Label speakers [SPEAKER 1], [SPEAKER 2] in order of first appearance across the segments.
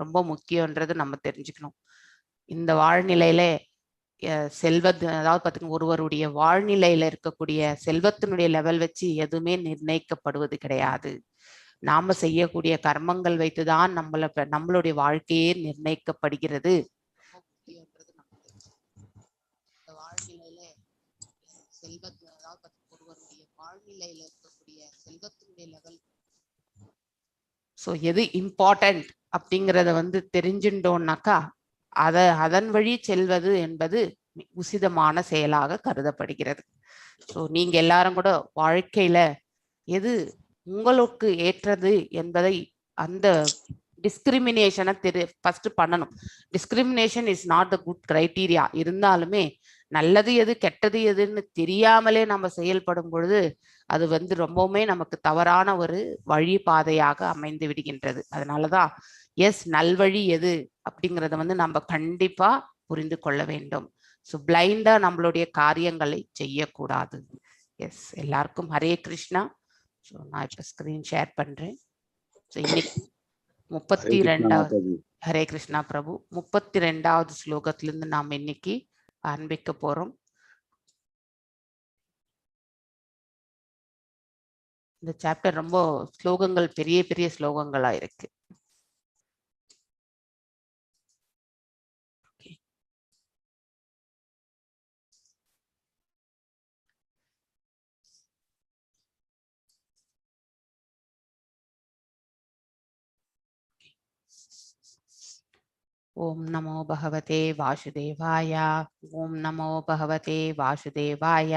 [SPEAKER 1] ரொம்ப முக்கியம்ன்றது நம்ம தெரிஞ்சுக்கணும். இந்த வாழ்நிலையில அதாவது பாத்தீங்கன்னா ஒருவருடைய வாழ்நிலையில இருக்கக்கூடிய செல்வத்தினுடைய லெவல் வச்சு எதுவுமே நிர்ணயிக்கப்படுவது கிடையாது. நாம செய்யக்கூடிய கர்மங்கள் வைத்துதான் நம்மளுடைய வாழ்க்கையே நிர்ணயிக்கப்படுகிறது. வாழ்நிலையில ஒருவருடைய வாழ்நிலையில இருக்கக்கூடிய செல்வத்தினுடைய லெவல் எது இம்பார்ட்டன்ட் அப்படிங்கிறத தெரிஞ்சுட்டோம்னாக்கா அதன் வழி செல்வது என்பது உசிதமான செயலாக கருதப்படுகிறது. நீங்க எல்லாரும் கூட வாழ்க்கையில எது உங்களுக்கு ஏற்றது என்பதை அந்த டிஸ்கிரிமினேஷனை ஃபர்ஸ்ட் பண்ணணும். Discrimination is not the good criteria. இருந்தாலுமே நல்லது எது கெட்டது எதுன்னு தெரியாமலே நம்ம செயல்படும் பொழுது அது ரொம்பவுமே நமக்கு தவறான ஒரு வழிபாதையாக அமைந்து விடுகின்றது. அதனாலதான் நல்வழி எது அப்படிங்கறத நம்ம கண்டிப்பா புரிந்து கொள்ள வேண்டும். பிளைண்டா நம்மளுடைய காரியங்களை செய்யக்கூடாது. எல்லாருக்கும் ஹரே கிருஷ்ணா. நான் இப்ப ஸ்கிரீன் ஷேர் பண்றேன். இன்னைக்கு 32வது ஹரே கிருஷ்ணா பிரபு 32வது ஸ்லோகத்திலிருந்து நாம் இன்னைக்கு ஆரம்பிக்க போறோம். இந்த சாப்டர் ரொம்ப ஸ்லோகங்கள் பெரிய பெரிய ஸ்லோகங்களா இருக்கு. ओम नमो भगवते वासुदेवाय। ओम नमो भगवते वासुदेवाय।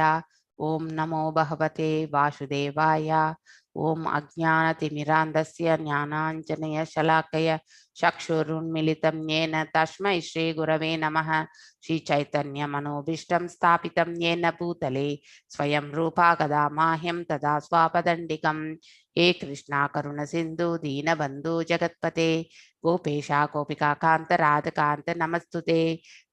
[SPEAKER 1] ओम नमो भगवते वासुदेवाय। ओम अज्ञानतिमिरान्धस्य ज्ञानाञ्जनशलाकया चक्षुरुन्मीलितं येन तस्मै श्रीगुरवे नमः। श्रीचैतन्यमनोभीष्टं स्थापितं येन भूतले स्वयं रूपा कदा माह्यं तदा स्वापदण्डिकं। हे कृष्णा करुण सिन्धु दीनबन्धु जगत्पते गोपेशा गोपिका कांत राध कांत नमस्तुते।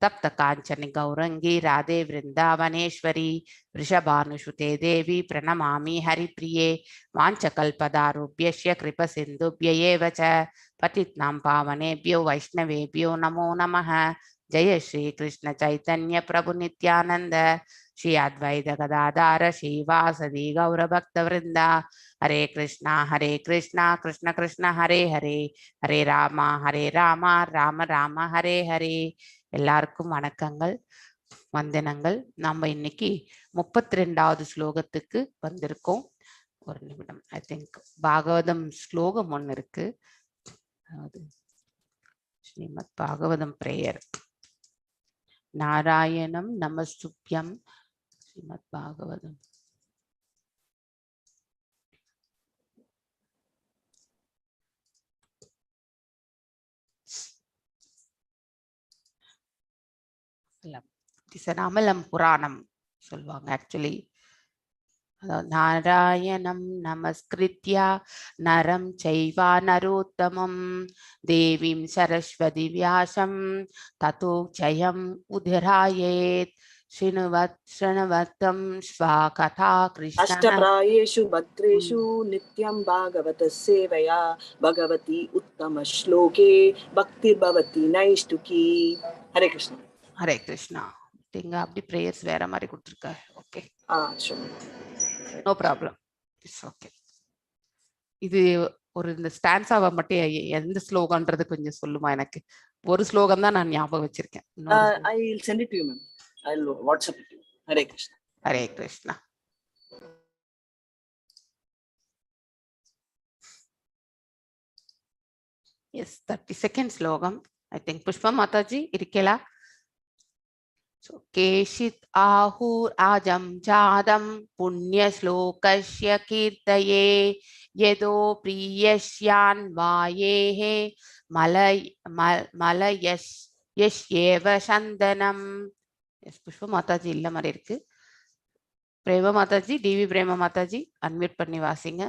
[SPEAKER 1] तप्त कांचन गौरंगी राधे वृंदावनेश्वरी वृषभानुसुते देवी प्रणमामि हरिप्रिये। वाञ्छकल्पदारुभ्यश्च कृपसिन्धुभ्य एव च पतितानां पावनेभ्यो वैष्णवेभ्यो नमो नमः। जय श्री कृष्ण चैतन्य प्रभु नित्यानंद श्री अद्वैत गदाधर श्रीवासदि गौरभक्तवृंदा। हरे कृष्णा कृष्ण कृष्ण हरे हरे हरे राम राम राम हरे हरे। எல்லாருக்கும் வணக்கங்கள், வந்தனங்கள். நம்ம இன்னைக்கு 32வது ஸ்லோகத்துக்கு வந்திருக்கோம். ஒரு நிமிடம். ஐ திங்க் பாகவதம் ஸ்லோகம் ஒன்று இருக்கு. ஸ்ரீமத் பாகவதம் பிரேயர். நாராயணம் நமஸ்துப்யம். ஸ்ரீமத் பாகவதம் அமலம் புராணம் சொல்லுவாங்க. ஆக்சுவலி நாராயணம் நமஸ்கிருத்யா நரம் சைவா நரோத்தமம் தேவீம் சரஸ்வதி வியாசம் ததோ ஜயம் உதிராயேத். शृण्वत्तम् स्वाकथा कृष्ण
[SPEAKER 2] अष्टप्रायेषु भद्रेषु नित्यं भागवत सेवया भगवती उत्तम श्लोके भक्तिर्भवति नैष्टुकी. हरे कृष्ण.
[SPEAKER 1] हरे कृष्णा. நீங்க அப்படி பிரேயர்ஸ் வேற மாதிரி கொடுத்திருக்காரு. Okay, no problem, it's okay. இது ஒரு இந்த ஸ்டான்ஸாவை மட்டும் எந்த ஸ்லோகன்றது கொஞ்சம் சொல்லுமா? எனக்கு ஒரு ஸ்லோகம் தான் நான் ஞாபகம் வச்சிருக்கேன்.
[SPEAKER 2] I will send it to you, ma'am. I will WhatsApp it to you. Hare Krishna.
[SPEAKER 1] Hare Krishna. Yes, 32nd slogam. I think Pushpa Mataji irikela. So Keshit ahur ajam jadam punya slokasya kirtaye yedo priyasyan vayehe malayash yesheva shandanam. Yes, Pushpa Mataji illa mari irukku. Prema Mataji, DV Prema Mataji unmute பண்ணி வாசிங்க.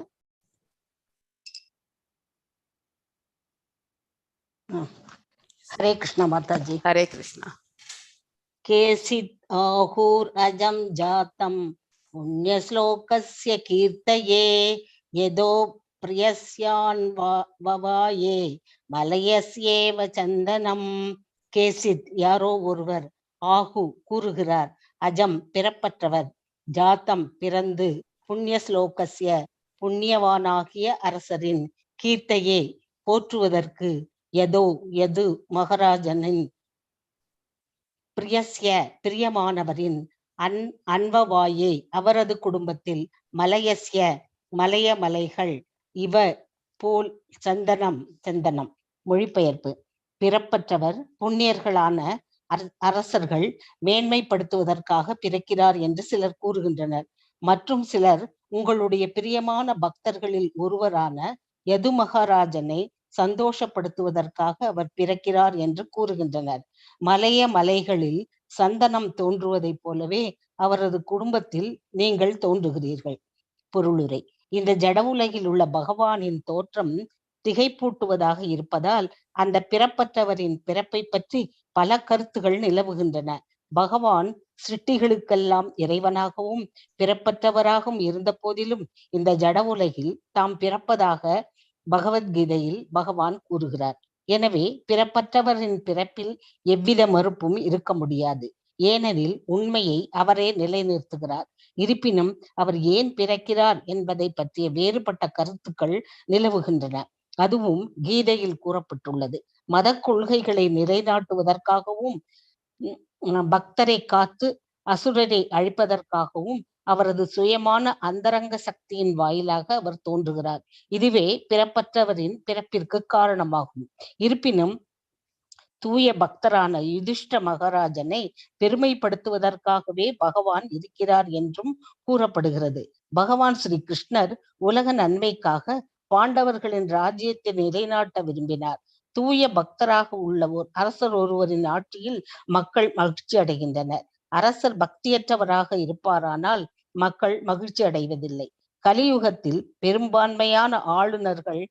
[SPEAKER 3] हरे कृष्ण माताजी.
[SPEAKER 1] हरे कृष्णा.
[SPEAKER 3] केचित् आहुर् अजं जातं पुण्यश्लोकस्य कीर्तये यदो பிரியஸ்யான்வவாயே மலயஸ்யேவ சந்தனம். கேசித் யாரோ ஒருவர், ஆகு கூறுகிறார், அஜம் பிறப்பற்றவர், ஜாத்தம் பிறந்து, புண்ணிய ஸ்லோகஸ்ய புண்ணியவானாகிய அரசரின், கீர்த்தையே போற்றுவதற்கு, எதோ எது மகாராஜனின், பிரியஸ்ய பிரியமானவரின், அன்வவாயே அவரது குடும்பத்தில், மலயஸ்ய மலைய மலைகள், இவ போல் சந்தனம் சந்தனம். மொழிபெயர்ப்பு: பிறப்பற்றவர் புண்ணியர்களான அரசர்கள் மேன்மைப்படுத்துவதற்காக பிறக்கிறார் என்று சிலர் கூறுகின்றனர். மற்றும் சிலர் உங்களுடைய பிரியமான பக்தர்களில் ஒருவரான யது மகாராஜனை சந்தோஷப்படுத்துவதற்காக அவர் பிறக்கிறார் என்று கூறுகின்றனர். மலைய மலைகளில் சந்தனம் தோன்றுவதைப் போலவே அவரது குடும்பத்தில் நீங்கள் தோன்றுகிறீர்கள். பொருளுரை: இந்த ஜட உலகில் உள்ள பகவானின் தோற்றம் திகைப்பூட்டுவதாக இருப்பதால் அந்த பிறப்பற்றவரின் பிறப்பை பற்றி பல கருத்துகள் நிலவுகின்றன. பகவான் சிருஷ்டிகளுக்கெல்லாம் இறைவனாகவும் பிறப்பற்றவராகவும் இருந்த போதிலும் இந்த ஜட உலகில் தாம் பிறப்பதாக பகவத்கீதையில் பகவான் கூறுகிறார். எனவே பிறப்பற்றவரின் பிறப்பில் எவ்வித மறுப்பும் இருக்க முடியாது. ஏனெனில் உண்மையை அவரே நிலைநிறுத்துகிறார். இருப்பினும் அவர் ஏன் பிறக்கிறார் என்பதை பற்றிய வேறுபட்ட கருத்துக்கள் நிலவுகின்றன. அதுவும் கீதையில் கூறப்பட்டுள்ளது. மத கொள்கைகளை நிலைநாட்டுவதற்காகவும் பக்தரை காத்து அசுரரை அழிப்பதற்காகவும் அவரது சுயமான அந்தரங்க சக்தியின் வாயிலாக அவர் தோன்றுகிறார். இதுவே பிறப்பற்றவரின் பிறப்பிற்கு காரணமாகும். இருப்பினும் தூய பக்தரான யுதிஷ்ட மகாராஜனை பெருமைப்படுத்துவதற்காகவே பகவான் இருக்கிறார் என்றும் கூறப்படுகிறது. பகவான் ஸ்ரீ கிருஷ்ணர் உலக நன்மைக்காக பாண்டவர்களின் ராஜ்யத்தை நிலைநாட்ட விரும்பினார். தூய பக்தராக உள்ள அரசர் ஒருவரின் ஆட்சியில் மக்கள் மகிழ்ச்சி அடைகின்றனர். அரசர் பக்தியற்றவராக இருப்பாரானால் மக்கள் மகிழ்ச்சி அடைவதில்லை. கலியுகத்தில் பெரும்பான்மையான ஆளுநர்கள்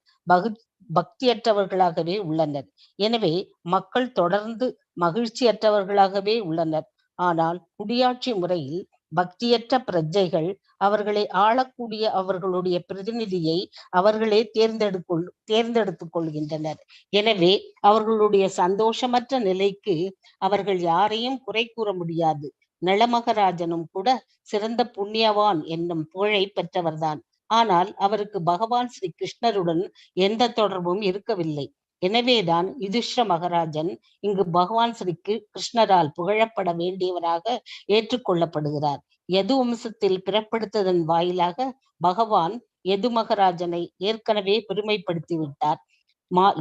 [SPEAKER 3] பக்தியற்றவர்களாகவே உள்ளனர். எனவே மக்கள் தொடர்ந்து மகிழ்ச்சியற்றவர்களாகவே உள்ளனர். ஆனால் குடியாட்சி முறையில் பக்தியற்ற பிரஜைகள் அவர்களை ஆளக்கூடிய அவர்களுடைய பிரதிநிதியை அவர்களே தேர்ந்தெடுத்துக் கொள்கின்றனர். எனவே அவர்களுடைய சந்தோஷமற்ற நிலைக்கு அவர்கள் யாரையும் குறை கூற முடியாது. நளமகராஜனும் கூட சிறந்த புண்ணியவான் என்னும் புகழை பெற்றவர்தான். ஆனால் அவருக்கு பகவான் ஸ்ரீ கிருஷ்ணருடன் எந்த தொடர்பும் இருக்கவில்லை. எனவேதான் யுதிஷ்ட மகாராஜன் இங்கு பகவான் ஸ்ரீ கிருஷ்ணரால் புகழப்பட வேண்டியவராக ஏற்றுக்கொள்ளப்படுகிறார். யது வம்சத்தில் பிறப்படுத்ததன் வாயிலாக பகவான் யது மகாராஜனை ஏற்கனவே பெருமைப்படுத்திவிட்டார்.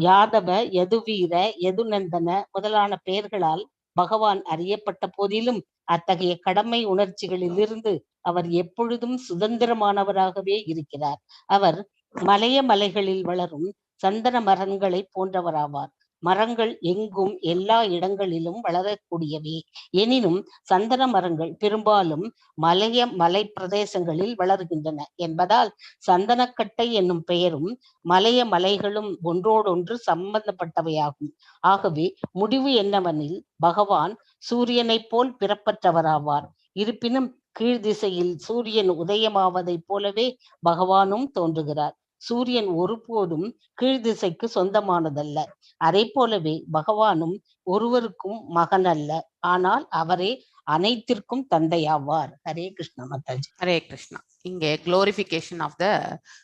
[SPEAKER 3] யாதவ, யதுவீர, யதுநந்தன முதலான பெயர்களால் பகவான் அறியப்பட்ட போதிலும் அத்தகைய கடமை உணர்ச்சிகளிலிருந்து அவர் எப்பொழுதும் சுதந்திரமானவராகவே இருக்கிறார். அவர் மலைய மலைகளில் வளரும் சந்தன மரங்களை போன்றவராவார். மரங்கள் எங்கும் எல்லா இடங்களிலும் வளரக்கூடியவை. எனினும் சந்தன மரங்கள் பெரும்பாலும் மலை பிரதேசங்களில் வளர்கின்றன என்பதால் சந்தனக்கட்டை என்னும் பெயரும் மலைய மலைகளும் ஒன்றோடொன்று சம்பந்தப்பட்டவையாகும். ஆகவே முடிவு என்னவெனில் பகவான் சூரியனை போல் பிறப்பற்றவராவார். இருப்பினும் கீழ் திசையில் சூரியன் உதயமாவதைப் போலவே பகவானும் தோன்றுகிறார். சூரியன் ஒருபோதும் கீழ் திசைக்கு சொந்தமானதல்ல. அதே போலவே பகவானும் ஒருவருக்கும் மகன் அல்ல, ஆனால் அவரே அனைத்திற்கும் தந்தையாவார். ஹரே கிருஷ்ணா மாதாஜி.
[SPEAKER 1] ஹரே கிருஷ்ணா. இங்கே குளோரிபிகேஷன் ஆஃப் த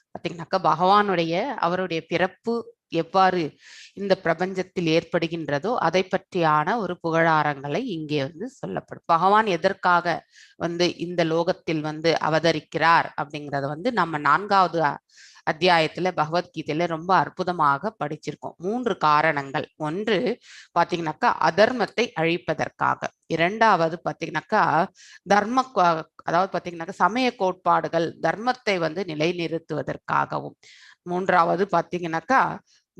[SPEAKER 1] பார்த்தீங்கன்னாக்கா பகவானுடைய அவருடைய பிறப்பு எவ்வாறு இந்த பிரபஞ்சத்தில் ஏற்படுகின்றதோ அதை பற்றியான ஒரு புகழாரங்களை இங்கே சொல்லப்படும். பகவான் எதற்காக இந்த லோகத்தில் அவதரிக்கிறார் அப்படிங்கறத நம்ம 4வது அத்தியாயத்துல பகவத்கீதையில ரொம்ப அற்புதமாக படிச்சிருக்கோம். 3 காரணங்கள். ஒன்று பாத்தீங்கன்னாக்கா அதர்மத்தை அழிப்பதற்காக. 2வது பாத்தீங்கன்னாக்கா அதாவது பாத்தீங்கன்னாக்கா சமய கோட்பாடுகள் தர்மத்தை நிலைநிறுத்துவதற்காகவும். 3வது பாத்தீங்கன்னாக்கா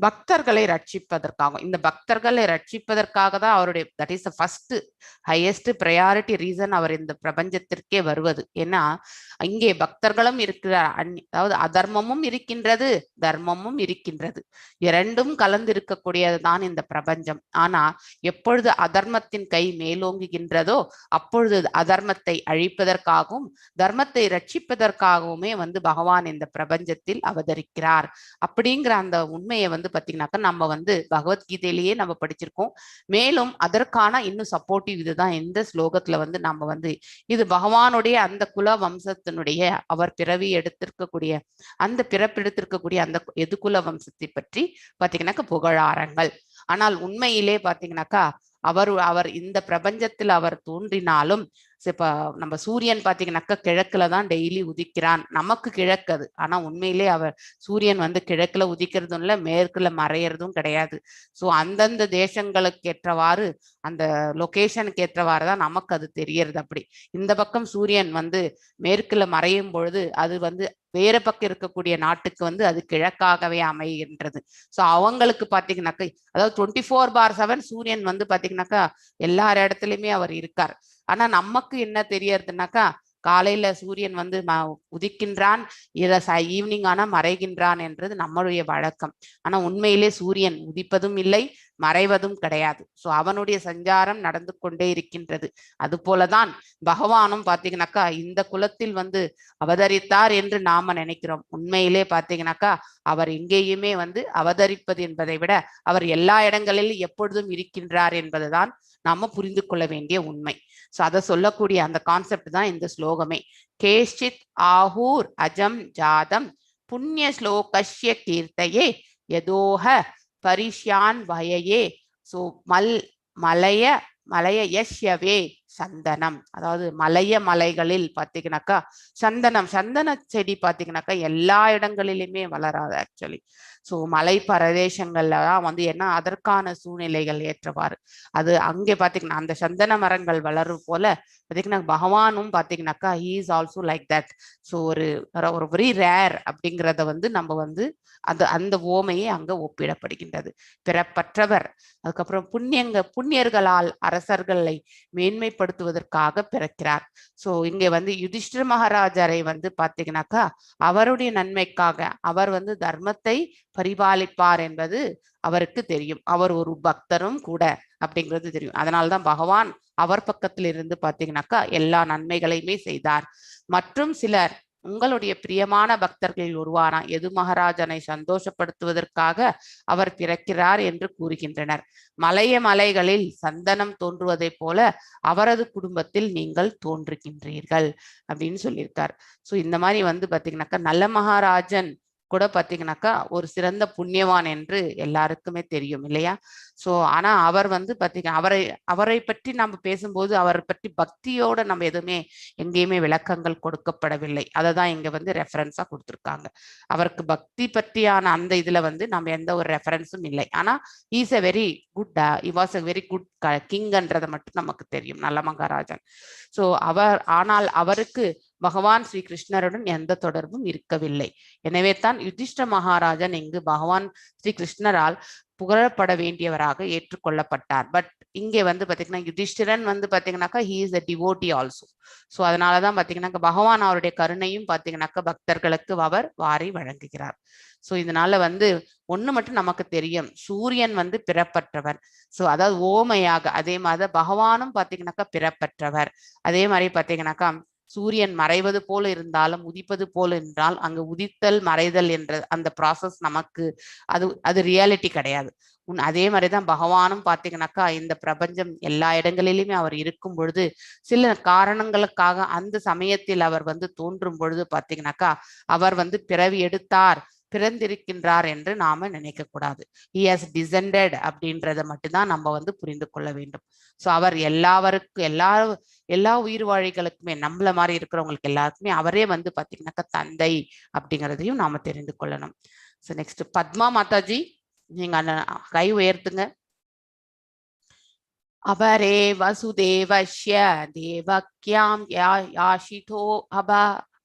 [SPEAKER 1] பக்தர்களை ரட்சிப்பதற்காக. இந்த பக்தர்களை ரட்சிப்பதற்காக தான் அவருடைய that is the first highest priority reason அவர் இந்த பிரபஞ்சத்திற்கே வருவது. ஏன்னா இங்கே பக்தர்களும் இருக்கிற, அதாவது அதர்மமும் இருக்கின்றது, தர்மமும் இருக்கின்றது, இரண்டும் கலந்து இருக்கக்கூடியது தான் இந்த பிரபஞ்சம். ஆனா எப்பொழுது அதர்மத்தின் கை மேலோங்குகின்றதோ அப்பொழுது அதர்மத்தை அழிப்பதற்காகவும் தர்மத்தை ரட்சிப்பதற்காகவுமே வந்து பகவான் இந்த பிரபஞ்சத்தில் அவதரிக்கிறார். அப்படிங்கிற அந்த உண்மையை வந்து பாத்தீங்கன்னாக்கா நம்ம வந்து பகவத்கீதையிலேயே நம்ம படிச்சிருக்கோம். மேலும் அதற்கான இன்னும் சப்போர்ட்டிவ் இதுதான் இந்த ஸ்லோகத்துல வந்து நம்ம வந்து இது பகவானுடைய அந்த குல வம்சத்தினுடைய அவர் பிறவி எடுத்திருக்கக்கூடிய அந்த பிறப்பெடுத்திருக்கக்கூடிய அந்த எதுகுல வம்சத்தை பற்றி பாத்தீங்கன்னாக்கா புகழாரங்கள். ஆனால் உண்மையிலே பாத்தீங்கன்னாக்கா அவர் இந்த பிரபஞ்சத்தில் அவர் தோன்றினாலும் இப்ப நம்ம சூரியன் பாத்தீங்கன்னாக்கா கிழக்குல தான் டெய்லி உதிக்கிறான், நமக்கு கிழக்கு அது. ஆனா உண்மையிலே அவர் சூரியன் வந்து கிழக்குல உதிக்கிறதும் இல்லை, மேற்குல மறையறதும் கிடையாது. ஸோ அந்தந்த தேசங்களுக்கு ஏற்றவாறு அந்த லொகேஷனுக்கு ஏற்றவாறு தான் நமக்கு அது தெரியறது. அப்படி இந்த பக்கம் சூரியன் வந்து மேற்குல மறையும் பொழுது அது வந்து வேற பக்கம் இருக்கக்கூடிய நாட்டுக்கு வந்து அது கிழக்காகவே அமைகின்றது. ஸோ அவங்களுக்கு பாத்தீங்கன்னாக்கா அதாவது 24/7 சூரியன் வந்து பாத்தீங்கன்னாக்கா எல்லார் இடத்துலயுமே அவர் இருக்கார். ஆனா நமக்கு என்ன தெரியறதுனாக்கா காலையில சூரியன் வந்து உதிக்கின்றான், ஈவினிங் ஆனா மறைகின்றான் என்றது நம்மளுடைய வழக்கம். ஆனா உண்மையிலே சூரியன் உதிப்பதும் இல்லை, மறைவதும் கிடையாது. ஸோ அவனுடைய சஞ்சாரம் நடந்து கொண்டே இருக்கின்றது. அது போலதான் பகவானும் பாத்தீங்கன்னாக்கா இந்த குலத்தில் வந்து அவதரித்தார் என்று நாம நினைக்கிறோம். உண்மையிலே பாத்தீங்கன்னாக்கா அவர் எங்கேயுமே வந்து அவதரிப்பது என்பதை விட அவர் எல்லா இடங்களிலும் எப்பொழுதும் இருக்கின்றார் என்பதுதான் நாம புரிந்து கொள்ள வேண்டிய உண்மை. ஸோ அதை சொல்லக்கூடிய அந்த கான்செப்ட் தான் இந்த ஸ்லோகமே. கேஷ்சித் ஆஹூர் அஜம் ஜாதம் புண்ணிய ஸ்லோகஸ்ய கீர்த்தையே யதோஹ பரிஷ்யான் வயயே. ஸோ மலைய யஷ்யவே சந்தனம், அதாவது மலைகளில் பாத்தீங்கன்னாக்கா சந்தன செடி பாத்தீங்கன்னாக்கா எல்லா இடங்களிலுமே வளராது ஆக்சுவலி. ஸோ மலை பிரதேசங்கள்ல தான் வந்து என்ன அதற்கான சூழ்நிலைகள் ஏற்றவாறு அது அங்கே பாத்தீங்கன்னா அந்த சந்தன மரங்கள் வளரும் போல பாத்தீங்கன்னா பகவானும் பாத்தீங்கன்னாக்கா he is also like that. So ஒரு வெரி ரேர் அப்படிங்கிறத வந்து நம்ம வந்து அந்த ஓமையே அங்க ஒப்பிடப்படுகின்றது. பிறப்பற்றவர், அதுக்கப்புறம் புண்ணியர்களால் அரசர்களை மேன்மைப்படுத்துவதற்காக பிறக்கிறார். ஸோ இங்க வந்து யுதிஷ்டிர மகாராஜரை வந்து பாத்தீங்கன்னாக்கா அவருடைய நன்மைக்காக அவர் வந்து தர்மத்தை பரிபாலிப்பார் என்பது அவருக்கு தெரியும். அவர் ஒரு பக்தரும் கூட அப்படிங்கிறது தெரியும். அதனால்தான் பகவான் அவர் பக்கத்தில் இருந்து பாத்தீங்கன்னாக்கா எல்லா நன்மைகளையுமே செய்தார். மற்றும் சிலர் உங்களுடைய பிரியமான பக்தர்களில் உருவான யது மகாராஜனை சந்தோஷப்படுத்துவதற்காக அவர் பிறக்கிறார் என்று கூறுகின்றனர். மலைகளில் சந்தனம் தோன்றுவதை போல அவரது குடும்பத்தில் நீங்கள் தோன்றுகின்றீர்கள் அப்படின்னு சொல்லியிருக்கார். ஸோ இந்த மாதிரி வந்து பாத்தீங்கன்னாக்கா நல்ல மகாராஜன் கூட பாத்தீங்கன்னாக்கா ஒரு சிறந்த புண்ணியவான் என்று எல்லாருக்குமே தெரியும் இல்லையா? ஸோ ஆனா அவர் வந்து பாத்தீங்கன்னா அவரை பற்றி நம்ம பேசும்போது அவரை பற்றி பக்தியோட நம்ம எதுவுமே எங்கேயுமே விளக்கங்கள் கொடுக்கப்படவில்லை. அதை தான் இங்க வந்து ரெஃபரன்ஸா கொடுத்துருக்காங்க. அவருக்கு பக்தி பற்றியான அந்த இதுல வந்து நம்ம எந்த ஒரு ரெஃபரன்ஸும் இல்லை. ஆனா is a very good was a very good கிங்ன்றதை மட்டும் நமக்கு தெரியும், நல்ல மகாராஜன். ஸோ ஆனால் அவருக்கு பகவான் ஸ்ரீ கிருஷ்ணருடன் எந்த தொடர்பும் இருக்கவில்லை. எனவே தான் யுதிஷ்ட மகாராஜன் இங்கு பகவான் ஸ்ரீ கிருஷ்ணரால் புகழப்பட வேண்டியவராக ஏற்றுக்கொள்ளப்பட்டார். பட் இங்கே வந்து பாத்தீங்கன்னா யுதிஷ்டிரன் வந்து பாத்தீங்கன்னாக்கா he is a devotee also. So அதனாலதான் பாத்தீங்கன்னாக்கா பகவான் அவருடைய கருணையும் பாத்தீங்கன்னாக்கா பக்தர்களுக்கு அவர் வாரி வழங்குகிறார். ஸோ இதனால வந்து ஒண்ணு மட்டும் நமக்கு தெரியும், சூரியன் வந்து பிறப்பற்றவர். ஸோ அதாவது ஓமையாக அதே மாதிரி பகவானும் பாத்தீங்கன்னாக்கா பிறப்பற்றவர். அதே மாதிரி பாத்தீங்கன்னாக்கா சூரியன் மறைவது போல இருந்தாலும் உதிப்பது போல என்றால் அங்கு உதித்தல் மறைதல் என்ற அந்த ப்ராசஸ் நமக்கு அது ரியாலிட்டி கிடையாது. அதே மாதிரிதான் பகவானும் பாத்தீங்கன்னாக்கா இந்த பிரபஞ்சம் எல்லா இடங்களிலுமே அவர் இருக்கும் பொழுது சில காரணங்களுக்காக அந்த சமயத்தில் அவர் வந்து தோன்றும் பொழுது பாத்தீங்கன்னாக்கா அவர் வந்து பிறவி எடுத்தார், பிறந்திருக்கின்றார் என்று நாம நினைக்க கூடாது. he has descended அப்படின்றத மட்டும்தான் நம்ம வந்து புரிந்து கொள்ள வேண்டும். ஸோ அவர் எல்லா உயிர்வாழிகளுக்குமே நம்மள மாதிரி இருக்கிறவங்களுக்கு எல்லாருக்குமே அவரே வந்து பாத்தீங்கன்னாக்கா தந்தை அப்படிங்கிறதையும் நாம தெரிந்து கொள்ளணும். ஸோ நெக்ஸ்ட் பத்மா மாதாஜி, நீங்க கை உயர்த்துங்க. அபரே வசுதேவஸ்ய தேவக்யாம் யாஷிதோ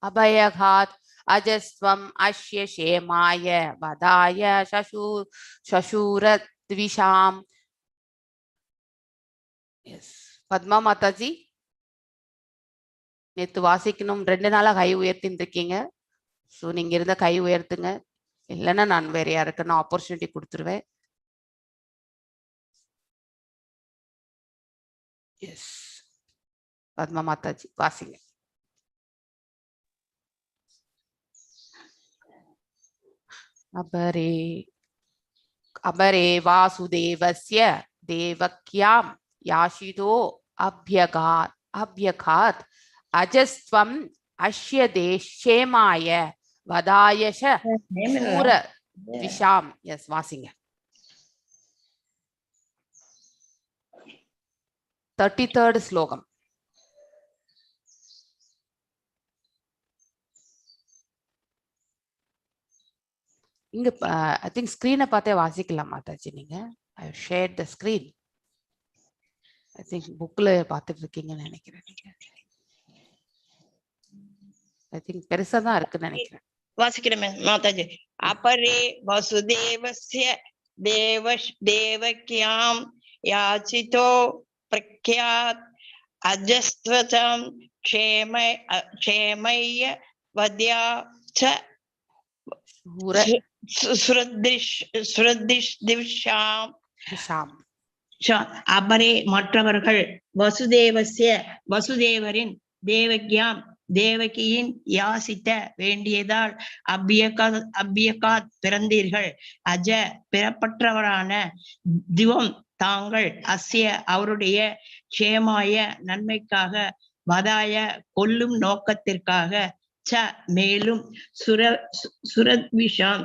[SPEAKER 1] அபயகாத் அஜஸ்வம் அஷ்ய சேமாய வதாய சசூர த்விஷாம். எஸ் பத்மா மாதாஜி, நேத்து வாசிக்கணும் 2 நாளா கை உயர்த்தின்னு இருக்கீங்க. ஸோ நீங்க இருந்த கை உயர்த்துங்க, இல்லைன்னா நான் வேற யாருக்கு நான் ஆப்பர்ச்சுனிட்டி கொடுத்துருவேன். எஸ் பத்மா மாதாஜி வாசிங்க. அபரே அபரே வாசுதேவஸ்ய தேவக்யாம் யாஷிதோ அப்யகாத் அஜஸ்வம் அஷ்ய தேஷேமாய வதாயஷ சூர விஷாம். எஸ் வாசிங்க. 33rd ஸ்லோகம். இங்க ஐ திங்க் ஸ்கிரீனை பார்த்தே வாசிக்கலாம் மாதாஜி. நீங்க ஐ shirt the screen. I think புக்ல பார்த்துட்டு இருக்கீங்கன்னு நினைக்கிறேன். நீங்க ஐ திங்க் பெருசா தான் இருக்குன்னு நினைக்கிறேன்.
[SPEAKER 4] வாசிக்கிறேன் மாதாஜி. அபரே வசுதேவஸ்ய தேவக்யாம் யாசிதோ பிரக்யாத் அஜஸ்வதம் க்ஷேமய வத்யா ச அபரே மற்றவர்கள் வசுதேவரின் தேவக்யாம் தேவகியின் யாசித்த வேண்டியதால் அபியகாத் பிறந்தீர்கள். அஜ பிறப்பற்றவரான திவம் தாங்கள் அஸ்ய அவருடைய க்ஷேமாய நன்மைக்காக வதாய கொல்லும் நோக்கத்திற்காக ச மேலும் சுரத்விஷாம்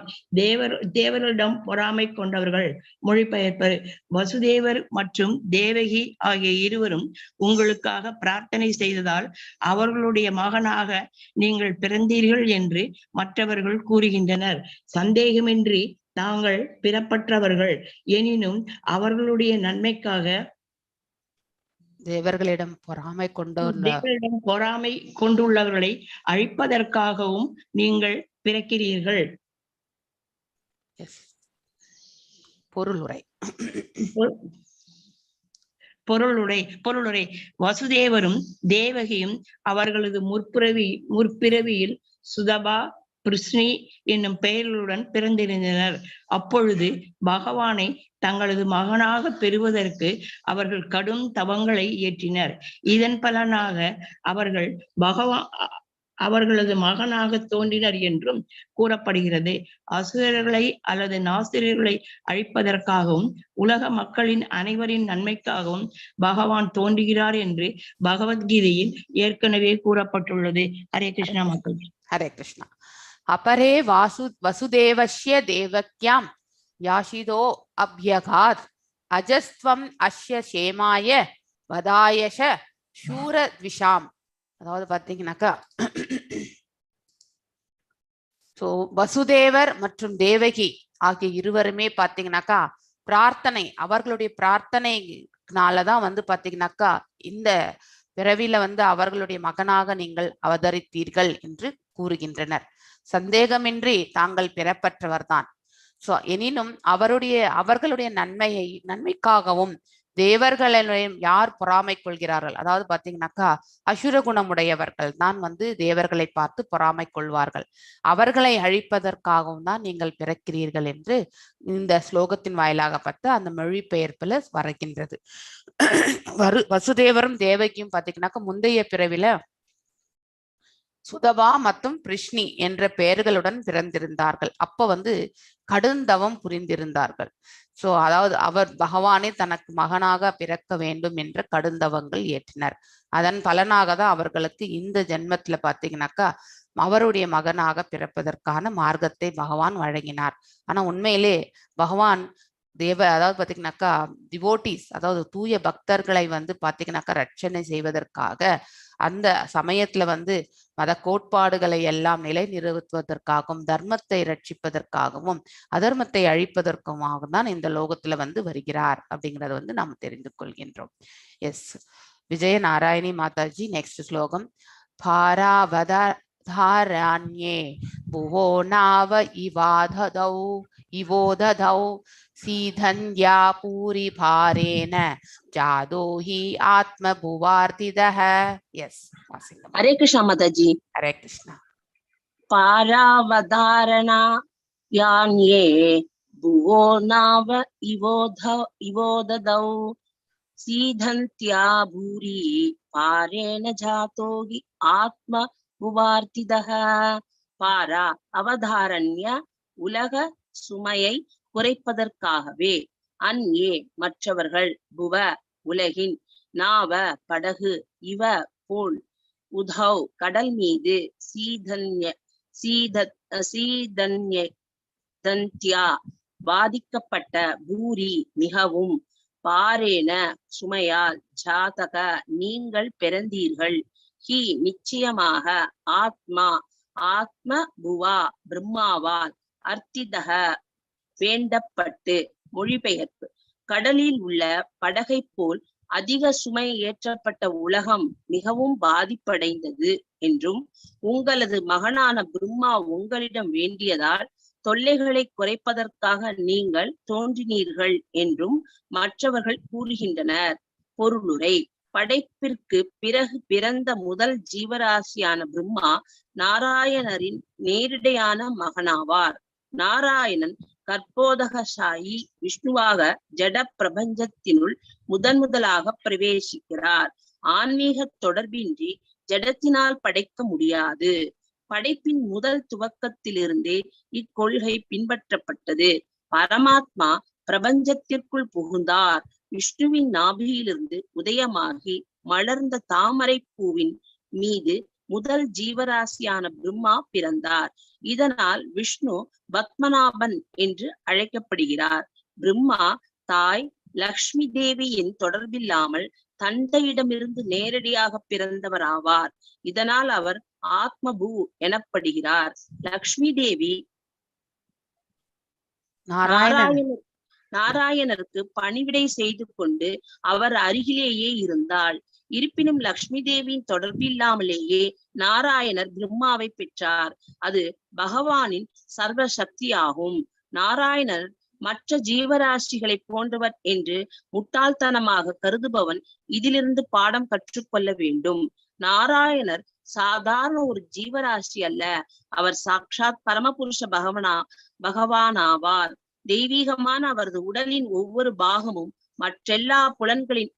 [SPEAKER 4] தேவரிடம் பொறாமை கொண்டவர்கள். மொழிபெயர்ப்பு. வசுதேவர் மற்றும் தேவகி ஆகிய இருவரும் உங்களுக்காக பிரார்த்தனை செய்ததால் அவர்களுடைய மகனாக நீங்கள் பிறந்தீர்கள் என்று மற்றவர்கள் கூறுகின்றனர். சந்தேகமின்றி தாங்கள் பிறப்பற்றவர்கள். எனினும் அவர்களுடைய நன்மைக்காக
[SPEAKER 1] தேவர்களிடம் பொறாமை
[SPEAKER 4] கொண்டுள்ளவர்களை அழிப்பதற்காகவும் நீங்கள் பிறக்கிறீர்கள். பொருளுரை. வசுதேவரும் தேவகியும் அவர்களது முற்பிறவியில் சுதபா பிருஷ்ணி என்னும் பெயர்களுடன் பிறந்திருந்தனர். அப்பொழுது பகவானை தங்களது மகனாக பெறுவதற்கு அவர்கள் கடும் தவங்களை இயற்றினர். இதன் பலனாக அவர்கள் அவர்களது மகனாக தோன்றினர் என்றும் கூறப்படுகிறது. அசுரர்களை அல்லது நாசிரியர்களை அழிப்பதற்காகவும் உலக மக்களின் அனைவரின் நன்மைக்காகவும் பகவான் தோன்றுகிறார் என்று பகவத்கீதையில் ஏற்கனவே கூறப்பட்டுள்ளது. ஹரே கிருஷ்ணா மக்கள்.
[SPEAKER 1] ஹரே கிருஷ்ணா. அபரே வசுதேவஸ்ய தேவக்யாம் யாஷிதோ அப்யகாத் அஜஸ்வம் அஸ்ய சேமாய வதாயஷ சூரத்விஷாம். அதாவது பாத்தீங்கன்னாக்கா வசுதேவர் மற்றும் தேவகி ஆகிய இருவருமே பாத்தீங்கன்னாக்கா அவர்களுடைய பிரார்த்தனைனாலதான் பாத்தீங்கன்னாக்கா இந்த பிறவில அவர்களுடைய மகனாக நீங்கள் அவதரித்தீர்கள் என்று கூறுகின்றனர். சந்தேகமின்றி தாங்கள் பிறப்பற்றவர்தான். எனினும் அவர்களுடைய நன்மைக்காகவும் தேவர்களையும் யார் பொறாமை கொள்கிறார்கள், அதாவது பாத்தீங்கன்னாக்கா அசுர குணமுடையவர்கள் தான் தேவர்களை பார்த்து பொறாமை கொள்வார்கள். அவர்களை அழிப்பதற்காகவும் தான் நீங்கள் பிறக்கிறீர்கள் என்று இந்த ஸ்லோகத்தின் வாயிலாக பார்த்து அந்த மொழிபெயர்ப்புல வருகின்றது. வசுதேவரும் தேவகியும் பாத்தீங்கன்னாக்கா முந்தைய பிறவில சுதபா மற்றும் பிருஷ்ணி என்ற பெயர்களுடன் பிறந்திருந்தார்கள். அப்ப கடுந்தவம் புரிந்திருந்தார்கள். அதாவது அவர் பகவானே தனக்கு மகனாக பிறக்க வேண்டும் என்ற கடுந்தவங்கள் ஏற்றினர். அதன் பலனாக தான் அவர்களுக்கு இந்த ஜென்மத்துல பாத்தீங்கன்னாக்கா அவருடைய மகனாக பிறப்பதற்கான மார்க்கத்தை பகவான் வழங்கினார். ஆனா உண்மையிலே பகவான் அதாவது பாத்தீங்கன்னாக்கா டிவோட்டீஸ், அதாவது தூய பக்தர்களை பாத்தீங்கன்னாக்கா ரட்சணை செய்வதற்காக அந்த சமயத்துல மத கோட்பாடுகளை எல்லாம் நிலைநிறுத்துவதற்காகவும் தர்மத்தை ரட்சிப்பதற்காகவும் அதர்மத்தை அழிப்பதற்குமாக தான் இந்த லோகத்துல வருகிறார் அப்படிங்கறத நாம் தெரிந்து கொள்கின்றோம். எஸ், விஜய நாராயணி மாதாஜி. நெக்ஸ்ட் ஸ்லோகம். धारण्ये भुवो नाव इवोदधौ सीधन्या पूरि भारेण जादो हि आत्मभुवार्तिदः. यस
[SPEAKER 5] हरे कृष्णा माताजी.
[SPEAKER 1] हरे कृष्णा.
[SPEAKER 5] पारावधारणा यान्ये भुवो नाव इवोदधौ सीधन्त्या भूरि पारेण जातो हि आत्मभुवार्तिदः. பாரா அவதாரண்ய உலக சுமையை குறைப்பதற்காகவே, அன்யே மற்றவர்கள், புவ உலகின், நாவ படகு, இவ போல், உதௌ கடல் மீது, சீதன்யா பாதிக்கப்பட்ட, பூரி புவி பாரேன சுமையால், ஜாதக நீங்கள் பிறந்தீர்கள், ஹி நிச்சயமாக, ஆத்ம புவா பிரம்மாவால், அர்த்திதக வேண்டப்பட்டு. மொழிபெயர்ப்பு. கடலில் உள்ள படகை போல் அதிக சுமை ஏற்றப்பட்ட உலகம் மிகவும் பாதிப்படைந்தது என்றும், உங்களது மகனான பிரம்மா உங்களிடம் வேண்டியதால் தொல்லைகளை குறைப்பதற்காக நீங்கள் தோன்றினீர்கள் என்றும் மற்றவர்கள் கூறுகின்றனர். பொருளுரை. படைப்பிற்கு பிறகு பிறந்த முதல் ஜீவராசியான பிரம்மா நாராயணரின் நேரிடையான மகனாவார். நாராயணன் கற்போதகசாயி விஷ்ணுவாக ஜட பிரபஞ்சத்தினுள் முதலாக பிரவேசிக்கிறார். ஆன்மீக தொடர்பின்றி ஜடத்தினால் படைக்க முடியாது. படைப்பின் முதல் துவக்கத்திலிருந்தே இக்கொள்கை பின்பற்றப்பட்டது. பரமாத்மா பிரபஞ்சத்திற்குள் புகுந்தார். விஷ்ணுவின் நாபியிலிருந்து உதயமாகி மலர்ந்த தாமரை பூவின் மீது முதல் ஜீவராசியான பிரம்மா பிறந்தார். இதனால் விஷ்ணு பத்மநாபன் என்று அழைக்கப்படுகிறார். பிரம்மா தாய் லக்ஷ்மி தேவியின் தொடர்பில்லாமல் தந்தையிடமிருந்து நேரடியாக பிறந்தவர் ஆவார். இதனால் அவர் ஆத்மபூ எனப்படுகிறார். லக்ஷ்மி தேவி நாராயணருக்கு பணிவிடை செய்து கொண்டு அவர் அருகிலேயே இருந்தாள். இருப்பினும் லக்ஷ்மி தேவியின் தொடர்பில்லாமலேயே நாராயணர் பிரம்மாவை பெற்றார். அது பகவானின் சர்வ சக்தியாகும். நாராயணர் மற்ற ஜீவராசிகளை போன்றவர் என்று முட்டாள்தனமாக கருதுபவன் இதிலிருந்து பாடம் கற்றுக்கொள்ள வேண்டும். நாராயணர் சாதாரண ஒரு ஜீவராசி அல்ல. அவர் சாக்ஷாத் பரமபுருஷ பகவானாவார். தெய்வீகமான அவரது உடலின் ஒவ்வொரு பாகமும் மற்றெல்லா புலன்களின்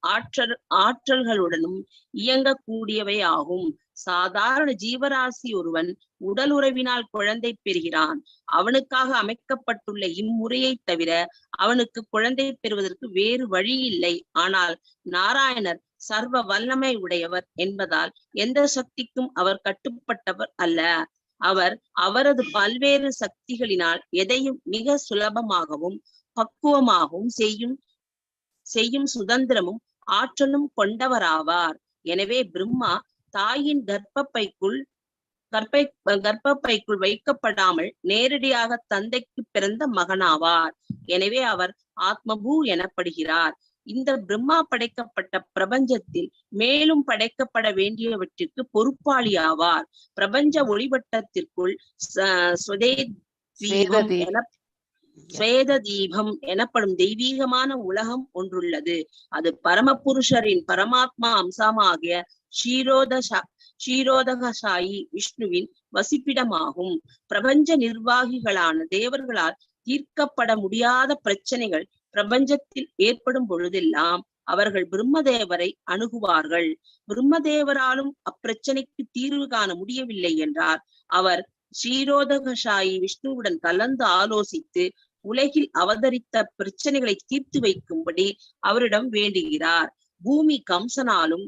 [SPEAKER 5] ஆற்றல்களுடனும் இயங்கக்கூடியவை ஆகும். சாதாரண ஜீவராசி ஒருவன் உடல் உறவினால் குழந்தை பெறுகிறான். அவனுக்காக அமைக்கப்பட்டுள்ள இம்முறையை தவிர அவனுக்கு குழந்தை பெறுவதற்கு வேறு வழி இல்லை. ஆனால் நாராயணர் சர்வ வல்லமை உடையவர் என்பதால் எந்த சக்திக்கும் அவர் கட்டுப்பட்டவர் அல்ல. அவர் அவரது பல்வேறு சக்திகளினால் எதையும் மிக சுலபமாகவும் பக்குவமாகவும் செய்யும் சுதந்திரமும் ஆற்றலும் கொண்டவராவார். எனவே பிரம்மா தாயின் கர்ப்பப்பைக்குள் வைக்கப்படாமல் நேரடியாக தந்தைக்கு பிறந்த மகனாவார். எனவே அவர் ஆத்மபூ எனப்படுகிறார். இந்த பிரம்மா படைக்கப்பட்ட பிரபஞ்சத்தில் மேலும் படைக்கப்பட வேண்டியவற்றிற்கு பொறுப்பாளி ஆவார். பிரபஞ்ச ஒளிவட்டத்திற்குள் ஸ்வேத தீபம் எனப்படும் தெய்வீகமான உலகம் ஒன்றுள்ளது. அது பரமபுருஷரின் பரமாத்மா அம்சமாகிய ஷீரோதகசாயி விஷ்ணுவின் வசிப்பிடமாகும். பிரபஞ்ச நிர்வாகிகளான தேவர்களால் தீர்க்கப்பட முடியாத பிரச்சனைகள் பிரபஞ்சத்தில் ஏற்படும் பொழுதெல்லாம் அவர்கள் பிரம்மதேவரை அணுகுவார்கள். பிரம்மதேவராலும் அப்பிரச்சனைக்கு தீர்வு காண முடியவில்லை என்றார். அவர் ஸ்ரீரோதகசாயி விஷ்ணுவுடன் கலந்து ஆலோசித்து உலகில் அவதரித்த பிரச்சனைகளை தீர்த்து வைக்கும்படி அவரிடம் வேண்டுகிறார். பூமி கம்சனாலும்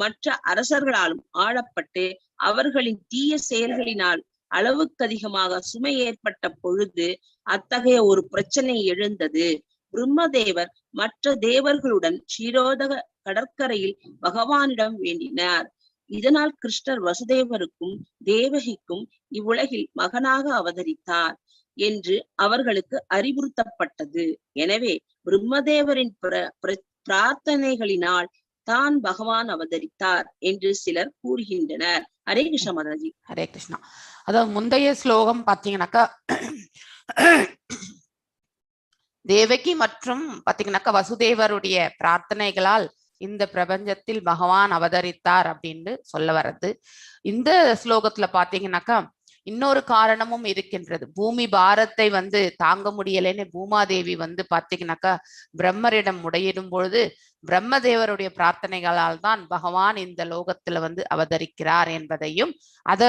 [SPEAKER 5] மற்ற அரசர்களாலும் ஆளப்பட்டு அவர்களின் தீய செயல்களினால் அளவுக்கு அதிகமாக சுமை ஏற்பட்ட பொழுது அத்தகைய ஒரு பிரச்சனை எழுந்தது. பிரம்மதேவர் மற்ற தேவர்களுடன் ஷீரோதக கடற்கரையில் பகவானிடம் வேண்டினார். இதனால் கிருஷ்ணர் வசுதேவருக்கும் தேவகிக்கும் இவ்வுலகில் மகனாக அவதரித்தார் என்று அவர்களுக்கு அறிவுறுத்தப்பட்டது. எனவே பிரம்மதேவரின் பிரார்த்தனைகளினால் தான் பகவான் அவதரித்தார் என்று சிலர் கூறுகின்றனர். ஹரே கிருஷ்ண மாதாஜி.
[SPEAKER 1] ஹரே கிருஷ்ணா. அதாவது முந்தைய ஸ்லோகம் பாத்தீங்கன்னாக்கா தேவகி மற்றும் பாத்தீங்கன்னாக்கா வசுதேவருடைய பிரார்த்தனைகளால் இந்த பிரபஞ்சத்தில் பகவான் அவதரித்தார் அப்படின்னு சொல்ல வர்றது. இந்த ஸ்லோகத்துல பாத்தீங்கன்னாக்கா இன்னொரு காரணமும் இருக்கின்றது. பூமி பாரத்தை தாங்க முடியலைன்னு பூமாதேவி பாத்தீங்கன்னாக்கா பிரம்மரிடம் முறையிடும் பொழுது பிரம்மதேவருடைய பிரார்த்தனைகளால் தான் பகவான் இந்த லோகத்துல அவதரிக்கிறார் என்பதையும் அத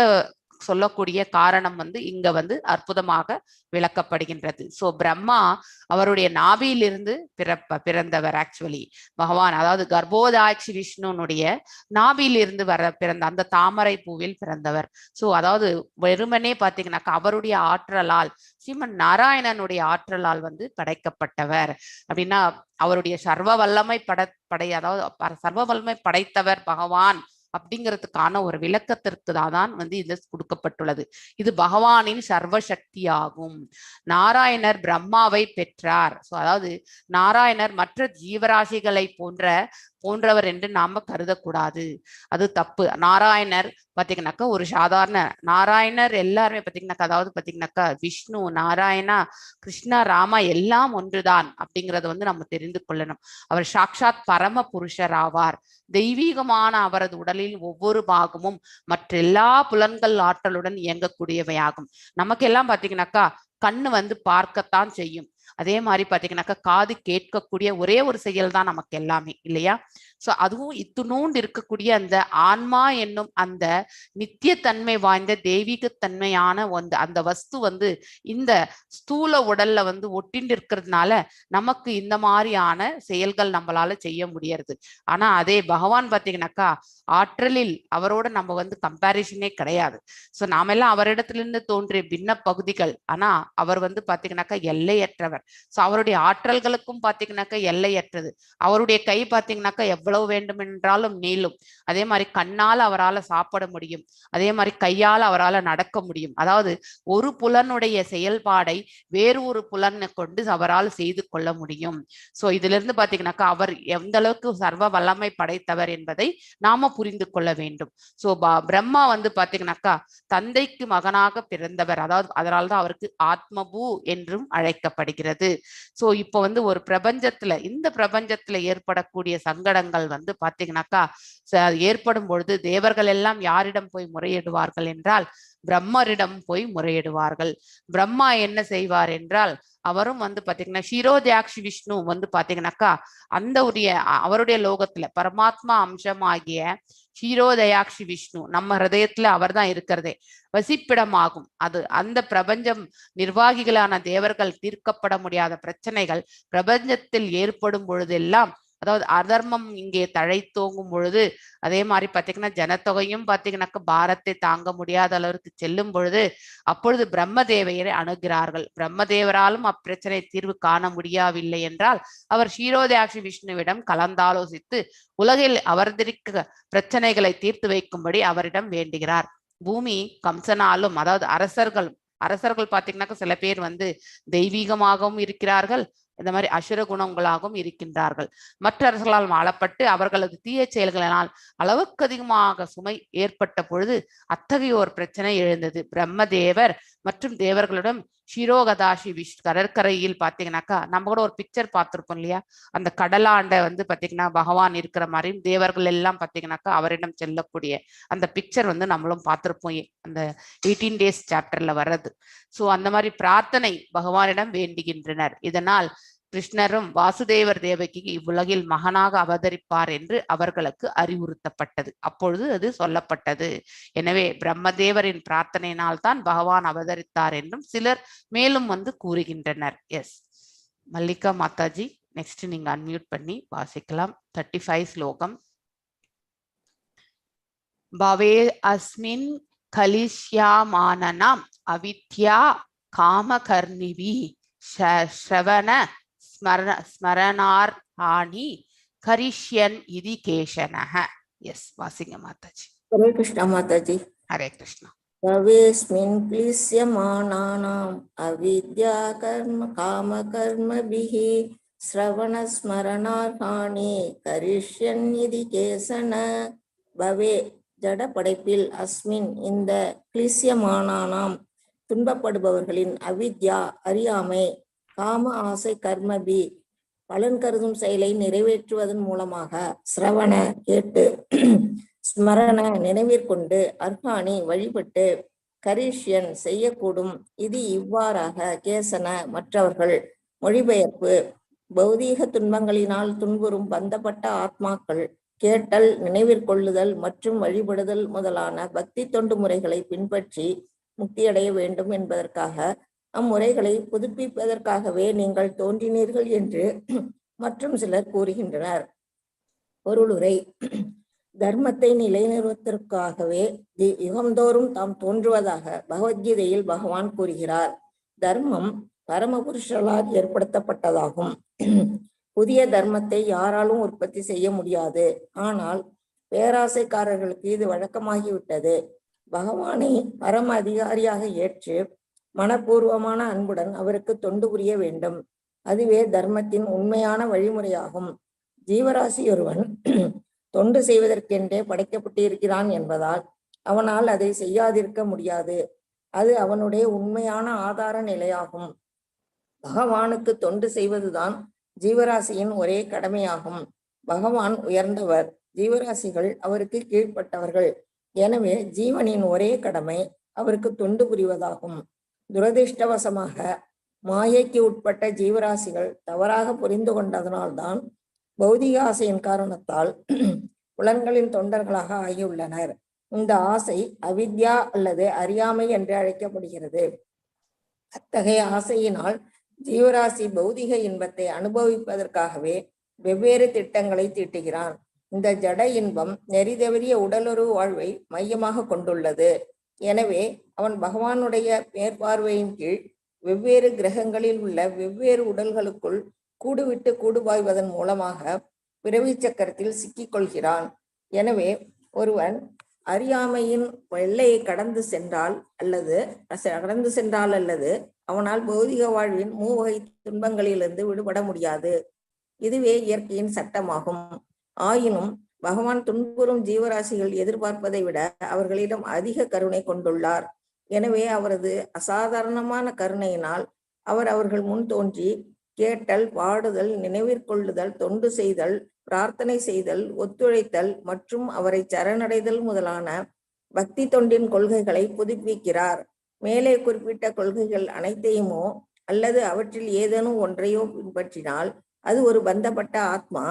[SPEAKER 1] சொல்லக்கூடிய காரணம் இங்க அற்புதமாக விளக்கப்படுகின்றது. சோ பிரம்மா அவருடைய நாபியிலிருந்து பிறந்தவர். ஆக்சுவலி பகவான், அதாவது கர்ப்போதாட்சி விஷ்ணுனுடைய நாபியிலிருந்து பிறந்த அந்த தாமரை பூவில் பிறந்தவர். சோ அதாவது வெறுமனே பாத்தீங்கன்னாக்கா அவருடைய ஆற்றலால், ஸ்ரீமன் நாராயணனுடைய ஆற்றலால் படைக்கப்பட்டவர் அப்படின்னா அவருடைய சர்வ வல்லமை அதாவது சர்வ வல்லமை படைத்தவர் பகவான் அப்படிங்கிறதுக்கான ஒரு விளக்கத்திற்கு தான் இது கொடுக்கப்பட்டுள்ளது. இது பகவானின் சர்வ சக்தியாகும். நாராயணர் பிரம்மாவை பெற்றார். சோ அதாவது நாராயணர் மற்ற ஜீவராசிகளை போன்றவர் என்று நாம கருதக்கூடாது, அது தப்பு. நாராயணர் பாத்தீங்கன்னாக்கா ஒரு சாதாரண நாராயணர் எல்லாருமே பாத்தீங்கன்னாக்கா, அதாவது பாத்தீங்கன்னாக்கா விஷ்ணு, நாராயணா, கிருஷ்ணா, ராமா எல்லாம் ஒன்றுதான் அப்படிங்கறத நம்ம தெரிந்து கொள்ளணும். அவர் சாக்ஷாத் பரம புருஷர் ஆவார். தெய்வீகமான அவரது உடலில் ஒவ்வொரு பாகமும் மற்ற எல்லா புலன்கள் ஆற்றலுடன் இயங்கக்கூடியவையாகும். நமக்கெல்லாம் பாத்தீங்கன்னாக்கா கண்ணு பார்க்கத்தான் செய்யும். அதே மாதிரி பாத்தீங்கன்னாக்கா காது கேட்கக்கூடிய ஒரே ஒரு செயல் தான் நமக்கு எல்லாமே, இல்லையா? சோ அதுவும் இத்துணூண்டு இருக்கக்கூடிய அந்த ஆன்மா என்னும் அந்த நித்தியத்தன்மை வாய்ந்த தெய்வீகத்தன்மையான அந்த வஸ்து இந்த ஸ்தூல உடல்ல ஒட்டிண்டு இருக்கிறதுனால நமக்கு இந்த மாதிரியான செயல்கள் நம்மளால செய்ய முடியறது. ஆனா அதே பகவான் பாத்தீங்கன்னாக்கா ஆற்றலில் அவரோட நம்ம கம்பேரிசனே கிடையாது. சோ நாமெல்லாம் அவரிடத்திலிருந்து தோன்றிய பின்ன பகுதிகள். ஆனா அவர் பாத்தீங்கன்னாக்கா எல்லையற்றவர். சோ அவருடைய ஆற்றல்களுக்கும் பாத்தீங்கன்னாக்கா எல்லையற்றது. அவருடைய கை பாத்தீங்கன்னாக்கா எவ்வளவு வேண்டும் என்றாலும் நீளும். அதே மாதிரி கண்ணால் அவரால் சாப்பிட முடியும், அதே மாதிரி கையால் அவரால் நடக்க முடியும். அதாவது ஒரு புலனுடைய செயல்பாடை வேறு ஒரு புலனை கொண்டு அவரால் செய்து கொள்ள முடியும். சோ இதுல இருந்து பாத்தீங்கன்னாக்கா அவர் எந்த அளவுக்கு சர்வ வல்லமை படைத்தவர் என்பதை நாம புரிந்து கொள்ள வேண்டும். சோ பிரம்மா பாத்தீங்கன்னாக்கா தந்தைக்கு மகனாக பிறந்தவர். அதாவது அதனால்தான் அவருக்கு ஆத்மபூ என்றும் அழைக்கப்படுகிறது. சோ இப்போ ஒரு பிரபஞ்சத்துல, இந்த பிரபஞ்சத்துல ஏற்படக்கூடிய சங்கடங்கள் பாத்தீங்கன்னாக்கா ஏற்படும் பொழுது தேவர்கள் எல்லாம் யாரிடம் போய் முறையிடுவார்கள் என்றால் பிரம்மரிடம் போய் முறையிடுவார்கள். பிரம்மா என்ன செய்வார் என்றால் அவரும் பாத்தீங்கன்னா ஷீரோத்யாக்ஷி விஷ்ணு பாத்தீங்கன்னாக்கா அந்த அவருடைய லோகத்துல பரமாத்மா அம்சமாகிய ஷீரோதயாக்ஷி விஷ்ணு நம்ம ஹிருதயத்துல அவர் தான் இருக்கிறதே வசிப்பிடமாகும். அது அந்த பிரபஞ்சம் நிர்வாகிகளான தேவர்கள் தீர்க்கப்பட முடியாத பிரச்சனைகள் பிரபஞ்சத்தில் ஏற்படும் பொழுதெல்லாம், அதாவது அதர்மம் இங்கே தழைத்தோங்கும் பொழுது, அதே மாதிரி பாத்தீங்கன்னா ஜனத்தொகையும் பாத்தீங்கன்னாக்கா பாரத்தை தாங்க முடியாத அளவிற்கு செல்லும் பொழுது அப்பொழுது பிரம்மதேவரை அணுகிறார்கள். பிரம்மதேவராலும் அப்பிரச்சனை தீர்வு காண முடியவில்லை என்றால் அவர் ஷீரோத்யாக்ஷி விஷ்ணுவிடம் கலந்தாலோசித்து உலகில் அவர்திருக்க பிரச்சனைகளை தீர்த்து வைக்கும்படி அவரிடம் வேண்டுகிறார். பூமி கம்சனாலும், அதாவது அரசர்கள் பாத்தீங்கன்னாக்கா சில பேர் தெய்வீகமாகவும் இருக்கிறார்கள், இந்த மாதிரி அசுர குணங்களாகவும் இருக்கின்றார்கள். மற்ற அரசர்களால் ஆளப்பட்டு அவர்களது தீய செயல்களினால் அளவுக்கு அதிகமாக சுமை ஏற்பட்ட பொழுது அத்தகைய ஒரு பிரச்சனை எழுந்தது. பிரம்மதேவர் மற்றும் தேவர்களிடம் ஷிரோகதாஷி கடற்கரையில் பாத்தீங்கன்னாக்கா நம்ம கூட ஒரு பிக்சர் பார்த்திருப்போம் இல்லையா, அந்த கடலாண்ட பாத்தீங்கன்னா பகவான் இருக்கிற மாதிரியும் தேவர்கள் எல்லாம் பாத்தீங்கன்னாக்கா அவரிடம் செல்லக்கூடிய அந்த பிக்சர் நம்மளும் பார்த்திருப்போம், அந்த 18 days சாப்டர்ல வர்றது. சோ அந்த மாதிரி பிரார்த்தனை பகவானிடம் வேண்டுகின்றனர். இதனால் கிருஷ்ணரும் வாசுதேவர் தேவகிக்கு இவ்வுலகில் மகனாக அவதரிப்பார் என்று அவர்களுக்கு அறிவுறுத்தப்பட்டது. அப்பொழுது அது சொல்லப்பட்டது. எனவே பிரம்மதேவரின் பிரார்த்தனையினால் தான் பகவான் அவதரித்தார் என்றும் சிலர் மேலும் கூறுகின்றனர். எஸ் மல்லிகா மாதாஜி, நெக்ஸ்ட் நீங்க அன்மியூட் பண்ணி வாசிக்கலாம். 35 ஸ்லோகம். பவே அஸ்மின் கலிஷ்யாமானனாம் அவித்யா காமகர்ணிவி ஸ்ரவண ஸ்மரணார்ஹாணி கரிஷ்யன் இதி கேஷனஹ. எஸ் வாசிங்க மாதாஜி.
[SPEAKER 6] ஹரே கிருஷ்ணா மாதாஜி.
[SPEAKER 1] ஹரே கிருஷ்ணா.
[SPEAKER 6] பவேஸ்மின் க்லிஷ்யமானானாம் அவித்யா கர்ம காம கர்மபிஹி ஸ்ரவணஸ்மரணார்ஹாணி கரிஷ்யன் இதி கேசன பவே. ஜட படைப்பில் அஸ்மின் இந்த கிளிசியமானானாம் துன்பப்படுபவர்களின் அவித்யா அறியாமை, காம ஆசை கர்மபி பலன் கருதும் செயலை நிறைவேற்றுவதன் மூலமாக, சிரவண கேட்டு, ஸ்மரண நினைவிற்கொண்டு, அர்ஹாணி வழிபட்டு, கரிஷ்யன் செய்யக்கூடும், இது இவ்வாறாக, கேசன மற்றவர்கள். மொழிபெயர்ப்பு. பௌதீக துன்பங்களினால் துன்புறும் பந்தப்பட்ட ஆத்மாக்கள் கேட்டல், நினைவிற்கொள்ளுதல் மற்றும் வழிபடுதல் முதலான பக்தி தொண்டு முறைகளை பின்பற்றி முக்தியடைய வேண்டும் என்பதற்காக, அம்முறைகளை புதுப்பிப்பதற்காகவே நீங்கள் தோன்றினீர்கள் என்று மற்றும் சிலர் கூறுகின்றனர். பொருளுரை. தர்மத்தை நிலைநிறுவதற்காகவே யுகந்தோறும் தாம் தோன்றுவதாக பகவத்கீதையில் பகவான் கூறுகிறார். தர்மம் பரமபுருஷரால் ஏற்படுத்தப்பட்டதாகும். புதிய தர்மத்தை யாராலும் உற்பத்தி செய்ய முடியாது. ஆனால் பேராசைக்காரர்களுக்கு இது வழக்கமாகிவிட்டது. பகவானை பரம அதிகாரியாக ஏற்று மனப்பூர்வமான அன்புடன் அவருக்கு தொண்டு புரிய வேண்டும். அதுவே தர்மத்தின் உண்மையான வழிமுறையாகும். ஜீவராசி ஒருவன் தொண்டு செய்வதற்கென்றே படைக்கப்பட்டிருக்கிறான் என்பதால் அவனால் அதை செய்யாதிருக்க முடியாது. அது அவனுடைய உண்மையான ஆதார நிலையாகும். பகவானுக்கு தொண்டு செய்வதுதான் ஜீவராசியின் ஒரே கடமையாகும். பகவான் உயர்ந்தவர், ஜீவராசிகள் அவருக்கு கீழ்ப்பட்டவர்கள். எனவே ஜீவனின் ஒரே கடமை அவருக்கு தொண்டு புரிவதாகும். துரதிருஷ்டவசமாக மாயைக்கு உட்பட்ட ஜீவராசிகள் தவறாக புரிந்து கொண்டதனால்தான் பௌதிக ஆசையின் காரணத்தால் புலன்களின் தொண்டர்களாக ஆகியுள்ளனர். இந்த ஆசை அவித்யா அல்லது அறியாமை என்று அழைக்கப்படுகிறது. அத்தகைய ஆசையினால் ஜீவராசி பௌதிக இன்பத்தை அனுபவிப்பதற்காகவே வெவ்வேறு திட்டங்களை தீட்டுகிறான். இந்த ஜட இன்பம் நெறிதவறிய உடலுறவு வாழ்வை மையமாக கொண்டுள்ளது. எனவே அவன் பகவானுடைய மேற்பார்வையின் கீழ் வெவ்வேறு கிரகங்களில் உள்ள வெவ்வேறு உடல்களுக்குள் கூடுவிட்டு கூடுபாய்வதன் மூலமாக பிறவி சக்கரத்தில் சிக்கிக் கொள்கிறான். எனவே ஒருவன் அறியாமையின் எல்லையை கடந்து சென்றால் அல்லது அவனால் பௌதிக வாழ்வின் மூவகை துன்பங்களிலிருந்து விடுபட முடியாது. இதுவே இயற்கையின் சட்டமாகும். ஆயினும் பகவான் துன்புறும் ஜீவராசிகள் எதிர்பார்ப்பதை விட அவர்களிடம் அதிக கருணை கொண்டுள்ளார். எனவே அவரது அசாதாரணமான கருணையினால் அவர்கள் முன் தோன்றி கேட்டல், பாடுதல், நினைவிற்கொள்ளுதல், தொண்டு செய்தல், பிரார்த்தனை செய்தல், ஒத்துழைத்தல் மற்றும் அவரை சரணடைதல் முதலான பக்தி தொண்டின் கொள்கைகளை புதுப்பிக்கிறார். மேலே குறிப்பிட்ட கொள்கைகள் அனைத்தையுமோ அல்லது அவற்றில் ஏதேனும் ஒன்றையோ பின்பற்றினால் அது ஒரு பந்தப்பட்ட ஆத்மா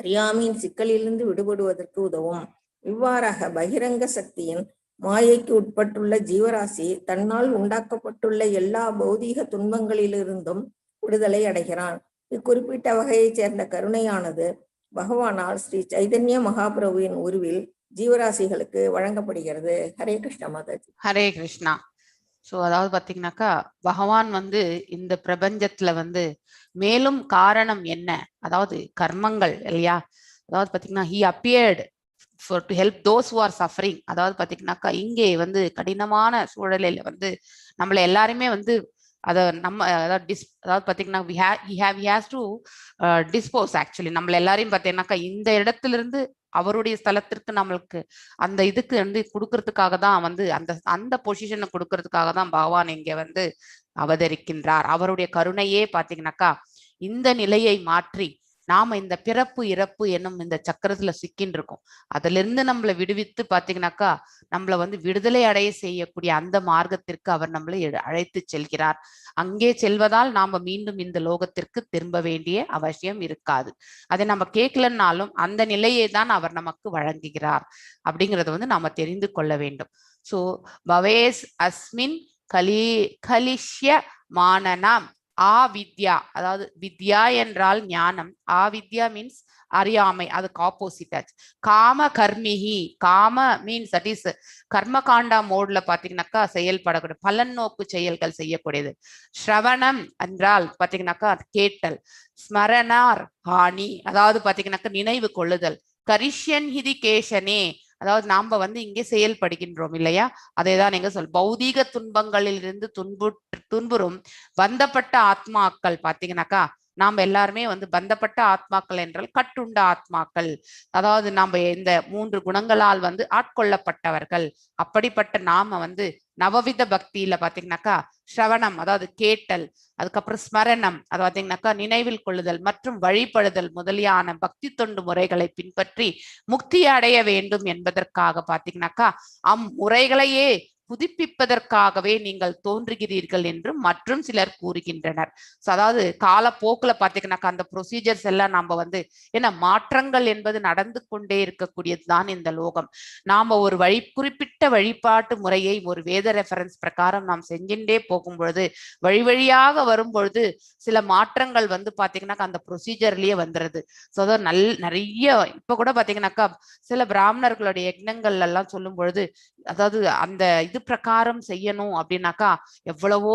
[SPEAKER 6] அறியாமையின் சிக்கலிலிருந்து விடுபடுவதற்கு உதவும். இவ்வாறாக பகிரங்க சக்தியின் மாயைக்கு உட்பட்டுள்ள ஜீவராசி தன்னால் உண்டாக்கப்பட்டுள்ள எல்லா பௌதீக துன்பங்களிலிருந்தும் விடுதலை அடைகிறான். இக்குறிப்பிட்ட வகையைச் சேர்ந்த கருணையானது பகவானால் ஸ்ரீ சைதன்ய மகாபிரபுவின் உருவில் ஜீவராசிகளுக்கு வழங்கப்படுகிறது. ஹரே கிருஷ்ண மாதாஜி.
[SPEAKER 1] ஹரே கிருஷ்ணா. ஸோ அதாவது பார்த்தீங்கன்னாக்கா பகவான் இந்த பிரபஞ்சத்துல மேலும் காரணம் என்ன, அதாவது கர்மங்கள் இல்லையா, அதாவது பார்த்தீங்கன்னா he appeared for to help those who are suffering. அதாவது பார்த்தீங்கன்னாக்கா இங்கே கடினமான சூழலில் நம்மளை எல்லாருமே அதை அதாவது பார்த்தீங்கன்னா he has to dispose actually நம்மள எல்லாரையும் பார்த்தீங்கன்னாக்கா இந்த இடத்துல இருந்து அவருடைய ஸ்தலத்திற்கு நம்மளுக்கு அந்த இதுக்கு கொடுக்கறதுக்காக தான் அந்த பொசிஷனை கொடுக்கறதுக்காக தான் பகவான் இங்க அவதரிக்கின்றார். அவருடைய கருணையே பார்த்தீங்கன்னாக்கா இந்த நிலையை மாற்றி நாம இந்த பிறப்பு இறப்பு என்னும் இந்த சக்கரத்துல சிக்கின்னு இருக்கோம். அதுல இருந்து நம்மளை விடுவித்து பாத்தீங்கன்னாக்கா நம்மள விடுதலை அடைய செய்யக்கூடிய அந்த மார்க்கத்திற்கு அவர் நம்மளை அழைத்து செல்கிறார். அங்கே செல்வதால் நாம மீண்டும் இந்த லோகத்திற்கு திரும்ப வேண்டிய அவசியம் இருக்காது. அதை நம்ம கேட்கலன்னாலும் அந்த நிலையை தான் அவர் நமக்கு வழங்குகிறார் அப்படிங்கறத நாம தெரிந்து கொள்ள வேண்டும். சோ பவேஸ் அஸ்மின் கலிஷ்ய மானனம் ஆவித்யா, அதாவது வித்யா என்றால் ஞானம், ஆவித்யா மீன்ஸ் அறியாமை, அதுக்கு ஆப்போசிட் ஆச்சு. காம கர்மிஹி, காம மீன்ஸ் தட் இஸ் கர்மகாண்டா மோட்ல பாத்தீங்கன்னாக்கா செயல்படக்கூடிய பலன் நோக்கு செயல்கள் செய்யக்கூடியது. ஸ்ரவணம் என்றால் பாத்தீங்கன்னாக்கா கேட்டல். ஸ்மரணார் ஹானி, அதாவது பாத்தீங்கன்னாக்கா நினைவு கொள்ளுதல். கரிஷ்யன் ஹிதி கேஷனே, அதாவது நாம இங்கே செயல்படுகின்றோம் இல்லையா, அதேதான் நீங்க பௌதீக துன்பங்களில் இருந்து துன்புறும் பந்தப்பட்ட ஆத்மாக்கள் பாத்தீங்கன்னாக்கா நாம் எல்லாருமே வந்து பந்தப்பட்ட ஆத்மாக்கள் என்றால் கட்டுண்ட ஆத்மாக்கள், அதாவது நம்ம இந்த 3 குணங்களால் வந்து ஆட்கொள்ளப்பட்டவர்கள். அப்படிப்பட்ட நாம வந்து நவவித பக்தியில பாத்தீங்கன்னாக்கா ஸ்ரவணம், அதாவது கேட்டல், அதுக்கப்புறம் ஸ்மரணம், அது பாத்தீங்கன்னாக்கா நினைவில் கொள்ளுதல் மற்றும் வழிபடுதல் முதலியான பக்தி தொண்டு முறைகளை பின்பற்றி முக்தி அடைய வேண்டும் என்பதற்காக பாத்தீங்கன்னாக்கா அம்முறைகளையே புதுப்பிப்பதற்காகவே நீங்கள் தோன்றுகிறீர்கள் என்று மற்றும் சிலர் கூறுகின்றனர். அதாவது காலப்போக்குல பாத்தீங்கன்னாக்கா அந்த ப்ரொசீஜர்ஸ் எல்லாம் நம்ம வந்து ஏன்னா மாற்றங்கள் என்பது நடந்து கொண்டே இருக்கக்கூடியதுதான் இந்த லோகம். நாம ஒரு குறிப்பிட்ட வழிபாட்டு முறையை ஒரு வேத ரெஃபரன்ஸ் பிரகாரம் நாம் செஞ்சுட்டே போகும் பொழுது வழி வழியாக வரும் பொழுது சில மாற்றங்கள் வந்து பாத்தீங்கன்னாக்கா அந்த ப்ரொசீஜர்லயே வந்துருது. அதாவது நிறைய இப்ப கூட பாத்தீங்கன்னாக்கா சில பிராமணர்களுடைய யக்னங்கள் எல்லாம் சொல்லும் பொழுது, அதாவது அந்த இது பிரகாரம் செய்யணும் அப்படின்னாக்கா எவ்வளவோ,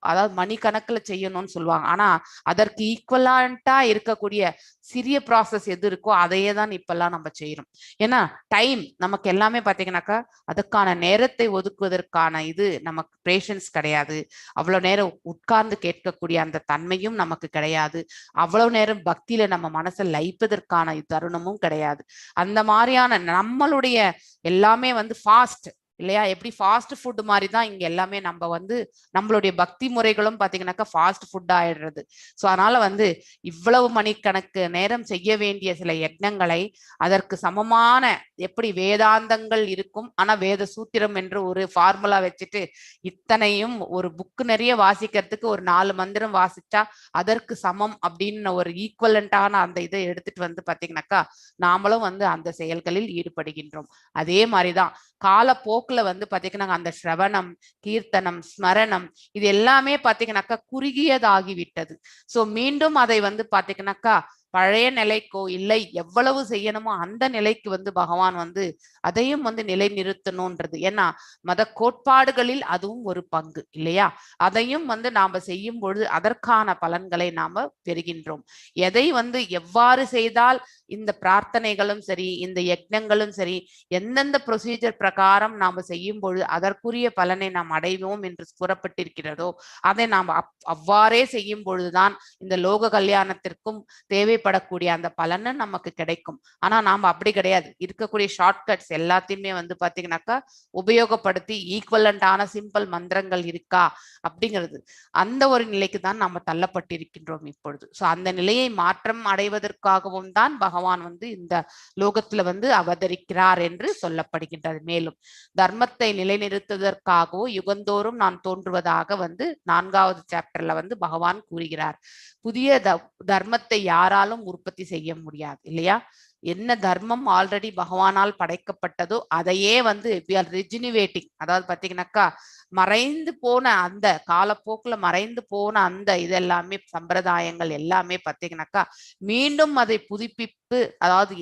[SPEAKER 1] அதாவது மணிக்கணக்குல செய்யணும்னு சொல்லுவாங்க. ஆனா அதற்கு ஈக்குவலண்டா இருக்கக்கூடிய சிறிய ப்ராசஸ் எது இருக்கோ அதையே தான் இப்பெல்லாம் நம்ம செய்யறோம். ஏன்னா டைம் நமக்கு எல்லாமே பாத்தீங்கன்னாக்கா அதுக்கான நேரத்தை ஒதுக்குவதற்கான இது நமக்கு பேஷன்ஸ் கிடையாது. அவ்வளவு நேரம் உட்கார்ந்து கேட்கக்கூடிய அந்த தன்மையும் நமக்கு கிடையாது. அவ்வளவு நேரம் பக்தியில நம்ம மனசை லயிப்பதற்கான தருணமும் கிடையாது. அந்த மாதிரியான நம்மளுடைய எல்லாமே வந்து ஃபாஸ்ட் இல்லையா, எப்படி ஃபாஸ்ட் ஃபுட் மாதிரி தான் இங்க எல்லாமே நம்ம வந்து நம்மளுடைய பக்தி முறைகளும் பாத்தீங்கன்னாக்கா ஃபாஸ்ட் ஃபுட் ஆயிடுறது. ஸோ அதனால வந்து இவ்வளவு மணிக்கணக்கு நேரம் செய்ய வேண்டிய சில யக்னங்களை அதற்கு சமமான எப்படி வேதாந்தங்கள் இருக்கும், ஆனா வேத சூத்திரம் என்று ஒரு ஃபார்முலா வச்சுட்டு இத்தனையும் ஒரு புக்கு நிறைய வாசிக்கிறதுக்கு ஒரு 4 மந்திரம் வாசிச்சா அதற்கு சமம் அப்படின்னு ஒரு ஈக்குவலண்டான அந்த இதை எடுத்துட்டு வந்து பாத்தீங்கன்னாக்கா நாமளும் வந்து அந்த செயல்களில் ஈடுபடுகின்றோம். அதே மாதிரிதான் காலப்போக்குல வந்து பாத்தீங்கன்னா அந்த ஸ்ரவணம், கீர்த்தனம், ஸ்மரணம் இது எல்லாமே பாத்தீங்கன்னாக்கா குறுகியதாகிவிட்டது. சோ மீண்டும் அதை வந்து பாத்தீங்கன்னாக்கா பழைய நிலைக்கோ இல்லை எவ்வளவு செய்யணுமோ அந்த நிலைக்கு வந்து பகவான் வந்து அதையும் வந்து நிலை நிறுத்தணும்ன்றது. ஏன்னா மத கோட்பாடுகளில் அதுவும் ஒரு பங்கு இல்லையா, அதையும் வந்து நாம செய்யும் பொழுது அதற்கான பலன்களை நாம பெறுகின்றோம். எதை வந்து எவ்வாறு செய்தால் இந்த பிரார்த்தனைகளும் சரி இந்த யக்னங்களும் சரி எந்தெந்த ப்ரொசீஜர் பிரகாரம் நாம செய்யும் பொழுது அதற்குரிய பலனை நாம் அடைவோம் என்று கூறப்பட்டிருக்கிறதோ அதை நாம் அவ்வாறே செய்யும் பொழுதுதான் இந்த லோக கல்யாணத்திற்கும் தேவைப்படக்கூடிய அந்த பலனை நமக்கு கிடைக்கும். ஆனா நாம அப்படி கிடையாது. இருக்கக்கூடிய ஷார்ட்கட்ஸ் எல்லாத்தையுமே வந்து பாத்தீங்கன்னாக்கா உபயோகப்படுத்தி ஈக்குவலண்டான சிம்பிள் மந்திரங்கள் இருக்கா அப்படிங்கிறது அந்த ஒரு நிலைக்கு தான் நம்ம தள்ளப்பட்டிருக்கின்றோம் இப்பொழுது. ஸோ அந்த நிலையை மாற்றம் அடைவதற்காகவும் தான் பகவான் வந்து இந்த லோகத்துல வந்து அவதரிக்கிறார் என்று சொல்லப்படுகின்றது. மேலும் தர்மத்தை நிலைநிறுத்துவதற்காகவோ யுகந்தோறும் நான் தோன்றுவதாக வந்து 4வது சாப்டர்ல வந்து பகவான் கூறுகிறார். புதிய தர்மத்தை யாராலும் உற்பத்தி செய்ய முடியாது இல்லையா. என்ன தர்மம் ஆல்ரெடி பகவானால் படைக்கப்பட்டதோ அதையே வந்து ரிஜினிவேட்டிங், அதாவது பாத்தீங்கன்னாக்கா மறைந்து போன அந்த காலப்போக்குல மறைந்து போன அந்த இதெல்லாமே சம்பிரதாயங்கள் எல்லாமே பாத்தீங்கன்னாக்கா மீண்டும் அதை புதுப்பிப்பு, அதாவது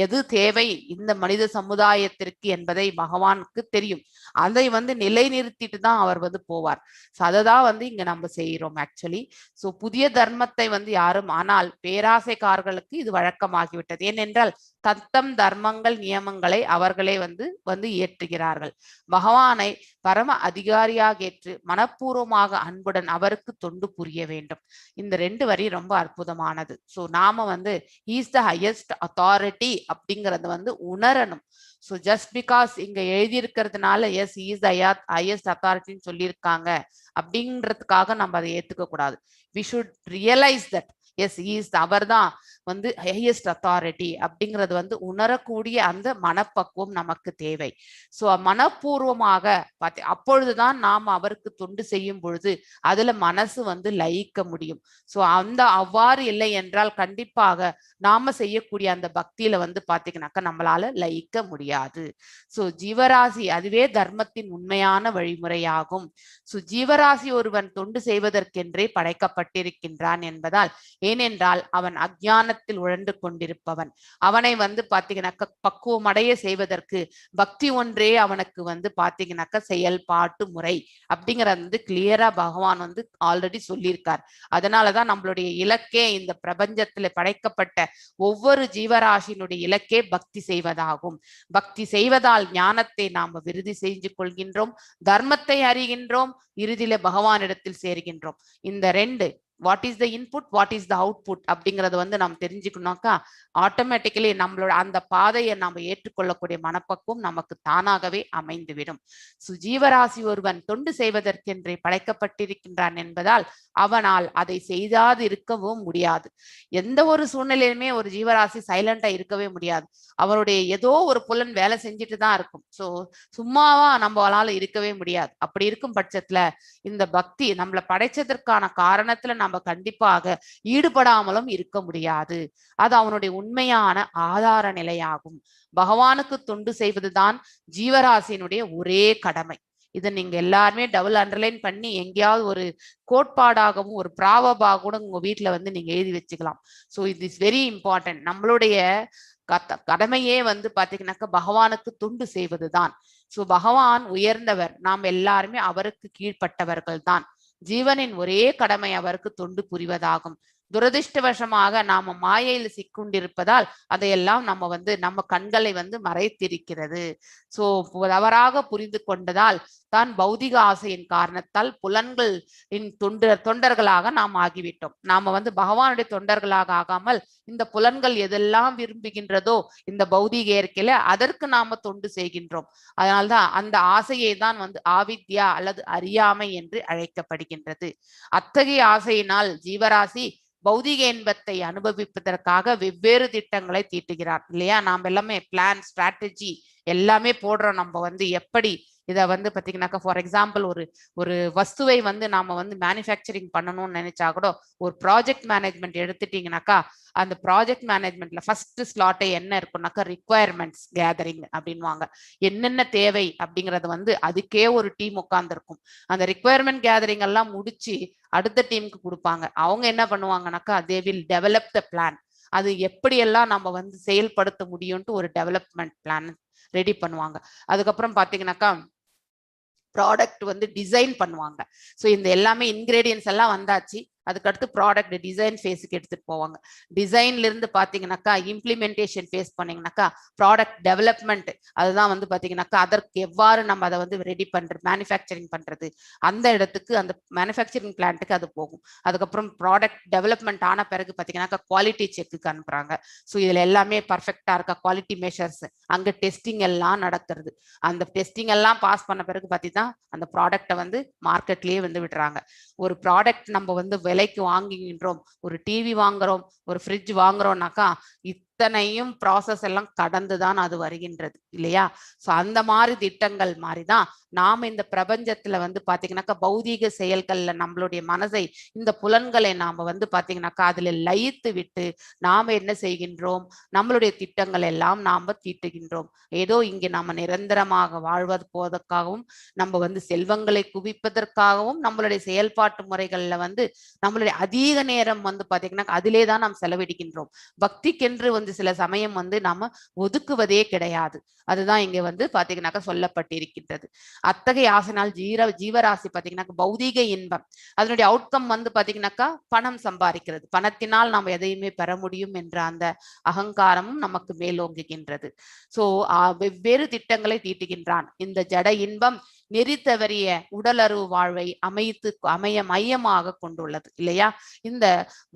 [SPEAKER 1] எது தேவை இந்த மனித சமுதாயத்திற்கு என்பதை பகவானுக்கு தெரியும். அதை வந்து நிலைநிறுத்திட்டு தான் அவர் வந்து போவார். அததான் வந்து இங்க நம்ம செய்யறோம் ஆக்சுவலி. சோ புதிய தர்மத்தை வந்து யாரும், ஆனால் பேராசைக்காரர்களுக்கு இது வழக்கமாகிவிட்டது. ஏனென்றால் தத்தம் தர்மங்கள் நியமங்களை அவர்களே வந்து இயற்றுகிறார்கள். பகவானை பரம அதிகாரியாக ஏற்று மனப்பூர்வமாக அன்புடன் அவருக்கு தொண்டு புரிய வேண்டும். இந்த 2 வரி ரொம்ப அற்புதமானது. சோ நாம வந்து இஸ் த ஹையஸ்ட் அத்தாரிட்டி அப்படிங்கறது வந்து உணரணும். ஸோ ஜஸ்ட் பிகாஸ் இங்க எழுதியிருக்கிறதுனால எஸ் இஸ் த ஹையஸ்ட் அத்தாரிட்டின்னு சொல்லியிருக்காங்க அப்படின்றதுக்காக நம்ம அதை ஏத்துக்க கூடாது. We should realise that S is அவர் தான் வந்து ஹையஸ்ட் அத்தாரிட்டி அப்படிங்கிறது வந்து உணரக்கூடிய அந்த மனப்பக்குவம் நமக்கு தேவை. ஸோ மனப்பூர்வமாக அப்பொழுதுதான் நாம் அவருக்கு தொண்டு செய்யும் பொழுது அதுல மனசு வந்து லயிக்க முடியும். ஸோ அவ்வாறு இல்லை என்றால் கண்டிப்பாக நாம செய்யக்கூடிய அந்த பக்தியில வந்து பாத்தீங்கன்னாக்கா நம்மளால லயிக்க முடியாது. ஸோ ஜீவராசி அதுவே தர்மத்தின் உண்மையான வழிமுறையாகும். ஸோ ஜீவராசி ஒருவன் தொண்டு செய்வதற்கென்றே படைக்கப்பட்டிருக்கின்றான் என்பதால், ஏனென்றால் அவன் அஞ்ஞானத்தில் உழன்று கொண்டிருப்பவன். அவனை வந்து பாத்தீங்கன்னாக்கா பக்குவம் அடைய செய்வதற்கு பக்தி ஒன்றே அவனுக்கு வந்து பாத்தீங்கன்னாக்கா செயல்பாட்டு முறை அப்படிங்கறது வந்து கிளியரா பகவான் வந்து ஆல்ரெடி சொல்லியிருக்கார். அதனாலதான் நம்மளுடைய இலக்கே இந்த பிரபஞ்சத்துல படைக்கப்பட்ட ஒவ்வொரு ஜீவராசியினுடைய இலக்கே பக்தி செய்வதாகும். பக்தி செய்வதால் ஞானத்தை நாம விருதி செஞ்சு கொள்கின்றோம், தர்மத்தை அறிகின்றோம், இறுதியில பகவானிடத்தில் சேர்கின்றோம். இந்த 2 what is the input, what is the output அப்படிங்கறத வந்து நாம் தெரிஞ்சுக்கணும்னாக்கா ஆட்டோமேட்டிக்கலி நம்மளோட அந்த பாதையை நம்ம ஏற்றுக்கொள்ளக்கூடிய மனப்பக்குவம் நமக்கு தானாகவே அமைந்துவிடும். ஜீவராசி ஒருவன் தொண்டு செய்வதற்கென்றே படைக்கப்பட்டிருக்கின்றான் என்பதால் அவனால் அதை செய்யாது இருக்கவும் முடியாது. எந்த ஒரு சூழ்நிலையுமே ஒரு ஜீவராசி சைலண்டா இருக்கவே முடியாது. அவருடைய ஏதோ ஒரு புலன் வேலை செஞ்சுட்டு தான் இருக்கும். ஸோ சும்மாவா நம்மளால இருக்கவே முடியாது. அப்படி இருக்கும் பட்சத்துல இந்த பக்தி நம்மளை படைச்சதற்கான காரணத்துல நம்ம கண்டிப்பாக ஈடுபடாமலும் இருக்க முடியாது. அது அவனுடைய உண்மையான ஆதார நிலையாகும். பகவானுக்கு தொண்டு செய்வதுதான் ஜீவராசியினுடைய ஒரே கடமை. இதை நீங்க எல்லாருமே டபுள் அண்டர்லைன் பண்ணி எங்கேயாவது ஒரு கோட்பாடாகவும் ஒரு ப்ராவபாக கூட உங்க வீட்டுல வந்து நீங்க எழுதி வச்சுக்கலாம். So it is very important. நம்மளுடைய கடமையே வந்து பாத்தீங்கன்னாக்கா பகவானுக்கு தொண்டு செய்வதுதான். சோ பகவான் உயர்ந்தவர், நாம் எல்லாருமே அவருக்கு கீழ்ப்பட்டவர்கள் தான். ஜீவனின் ஒரே கடமை அவருக்கு தொண்டு புரிவதாகும். துரதிருஷ்டவசமாக நாம மாயையில் சிக்கொண்டிருப்பதால் அதையெல்லாம் நம்ம கண்களை மறைத்திருக்கிறது. சோ தவறாக புரிந்து கொண்டதால் தான் பௌதிக ஆசையின் காரணத்தால் புலன்களின் தொண்டர்களாக நாம் ஆகிவிட்டோம். நாம பகவானுடைய தொண்டர்களாக ஆகாமல் இந்த புலன்கள் எதெல்லாம் விரும்புகின்றதோ இந்த பௌதிக இயற்கையில அதற்கு நாம தொண்டு செய்கின்றோம். அதனால்தான் அந்த ஆசையை தான் ஆவித்யா அல்லது அறியாமை என்று அழைக்கப்படுகின்றது. அத்தகைய ஆசையினால் ஜீவராசி பௌதிக இன்பத்தை அனுபவிப்பதற்காக வெவ்வேறு திட்டங்களை தீட்டுகிறார் இல்லையா? நாம் எல்லாமே பிளான், ஸ்ட்ராட்டஜி எல்லாமே போடுறோம். நம்ம எப்படி இதை பாத்தீங்கன்னாக்கா ஃபார் எக்ஸாம்பிள் ஒரு வஸ்துவை நாம மேனுஃபேக்சரிங் பண்ணணும்னு நினைச்சா கூட ஒரு ப்ராஜெக்ட் மேனேஜ்மெண்ட் எடுத்துட்டீங்கன்னாக்கா அந்த ப்ராஜெக்ட் மேனேஜ்மெண்ட்ல ஃபர்ஸ்ட் ஸ்லாட்டே என்ன இருக்கும்னாக்கா ரிக்குவயர்மெண்ட்ஸ் கேதரிங் அப்படின்வாங்க. என்னென்ன தேவை அப்படிங்கறது அதுக்கே ஒரு டீம் உட்கார்ந்துருக்கும். அந்த ரிக்குவயர்மெண்ட் கேதரிங் எல்லாம் முடிச்சு அடுத்த டீமுக்கு கொடுப்பாங்க. அவங்க என்ன பண்ணுவாங்கன்னாக்கா they will develop the plan. அது எப்படியெல்லாம் நம்ம செயல்படுத்த முடியும்ட்டு ஒரு டெவலப்மெண்ட் பிளான் ரெடி பண்ணுவாங்க. அதுக்கப்புறம் பாத்தீங்கன்னாக்கா ப்ராடக்ட் டிசைன் பண்ணுவாங்க. ஸோ இந்த எல்லாமே இன்கிரீடியன்ஸ் எல்லாம் வந்தாச்சு. அதுக்கடுத்து ப்ராடக்ட் டிசைன் ஃபேஸுக்கு எடுத்துட்டு போவாங்க. டிசைன்ல இருந்து பாத்தீங்கன்னாக்கா இம்ப்ளிமெண்டேஷன் ஃபேஸ் பண்ணீங்கன்னாக்கா ப்ராடக்ட் டெவலப்மெண்ட். அதுதான் பாத்தீங்கன்னாக்கா அதற்கு எவ்வாறு நம்ம அதை ரெடி பண்றது, மேனுஃபேக்சரிங் பண்றது, அந்த இடத்துக்கு அந்த மேனுஃபேக்சரிங் பிளான்ட்டுக்கு அது போகும். அதுக்கப்புறம் ப்ராடக்ட் டெவலப்மெண்ட் ஆன பிறகு பாத்தீங்கன்னாக்கா குவாலிட்டி செக்குக்கு அனுப்புறாங்க. ஸோ இதுல எல்லாமே பர்ஃபெக்டா இருக்கா, குவாலிட்டி மெஷர்ஸ், அங்க டெஸ்டிங் எல்லாம் நடக்கிறது. அந்த டெஸ்டிங் எல்லாம் பாஸ் பண்ண பிறகு பார்த்தீங்கன்னா அந்த ப்ராடக்டை மார்க்கெட்லயே விடுறாங்க. ஒரு ப்ராடக்ட் நம்ம விலைக்கு வாங்குகின்றோம், ஒரு டிவி வாங்குறோம், ஒரு ஃப்ரிட்ஜ் வாங்குறோம்னாக்கா இத்தனையும் ப்ராசஸ் எல்லாம் கடந்துதான் அது வருகின்றது இல்லையா? ஸோ அந்த மாதிரி திட்டங்கள் மாதிரிதான் நாம இந்த பிரபஞ்சத்துல பாத்தீங்கன்னாக்கா பௌதீக செயல்கள்ல நம்மளுடைய மனதை, இந்த புலன்களை நாம பாத்தீங்கன்னாக்கா அதுல லயித்து விட்டு நாம என்ன செய்கின்றோம், நம்மளுடைய திட்டங்கள் எல்லாம் நாம தீட்டுகின்றோம். ஏதோ இங்கே நாம நிரந்தரமாக வாழ்வது போவதற்காகவும் நம்ம செல்வங்களை குவிப்பதற்காகவும் நம்மளுடைய செயல்பாட்டு முறைகள்ல நம்மளுடைய அதிக நேரம் பாத்தீங்கன்னா அதிலே தான் நாம் செலவிடுகின்றோம். பக்திக்கென்று சில சமயம் நாம ஒதுக்குவதே கிடையாது. அதுதான் இங்க பாத்தீங்கன்னாக்கா சொல்லப்பட்டிருக்கின்றது. அத்தகைய ஆசைனால் ஜீவராசி பாத்தீங்கன்னாக்கா பௌதீக இன்பம் அதனுடைய அவுட்கம் பாத்தீங்கன்னாக்கா பணம் சம்பாதிக்கிறது. பணத்தினால் நாம் எதையுமே பெற முடியும் என்ற அந்த அகங்காரமும் நமக்கு மேலோங்குகின்றது. சோ வெவ்வேறு திட்டங்களை தீட்டுகின்றான். இந்த ஜட இன்பம் நெறி தவறிய உடலறிவு வாழ்வை அமைய மையமாக கொண்டுள்ளது இல்லையா? இந்த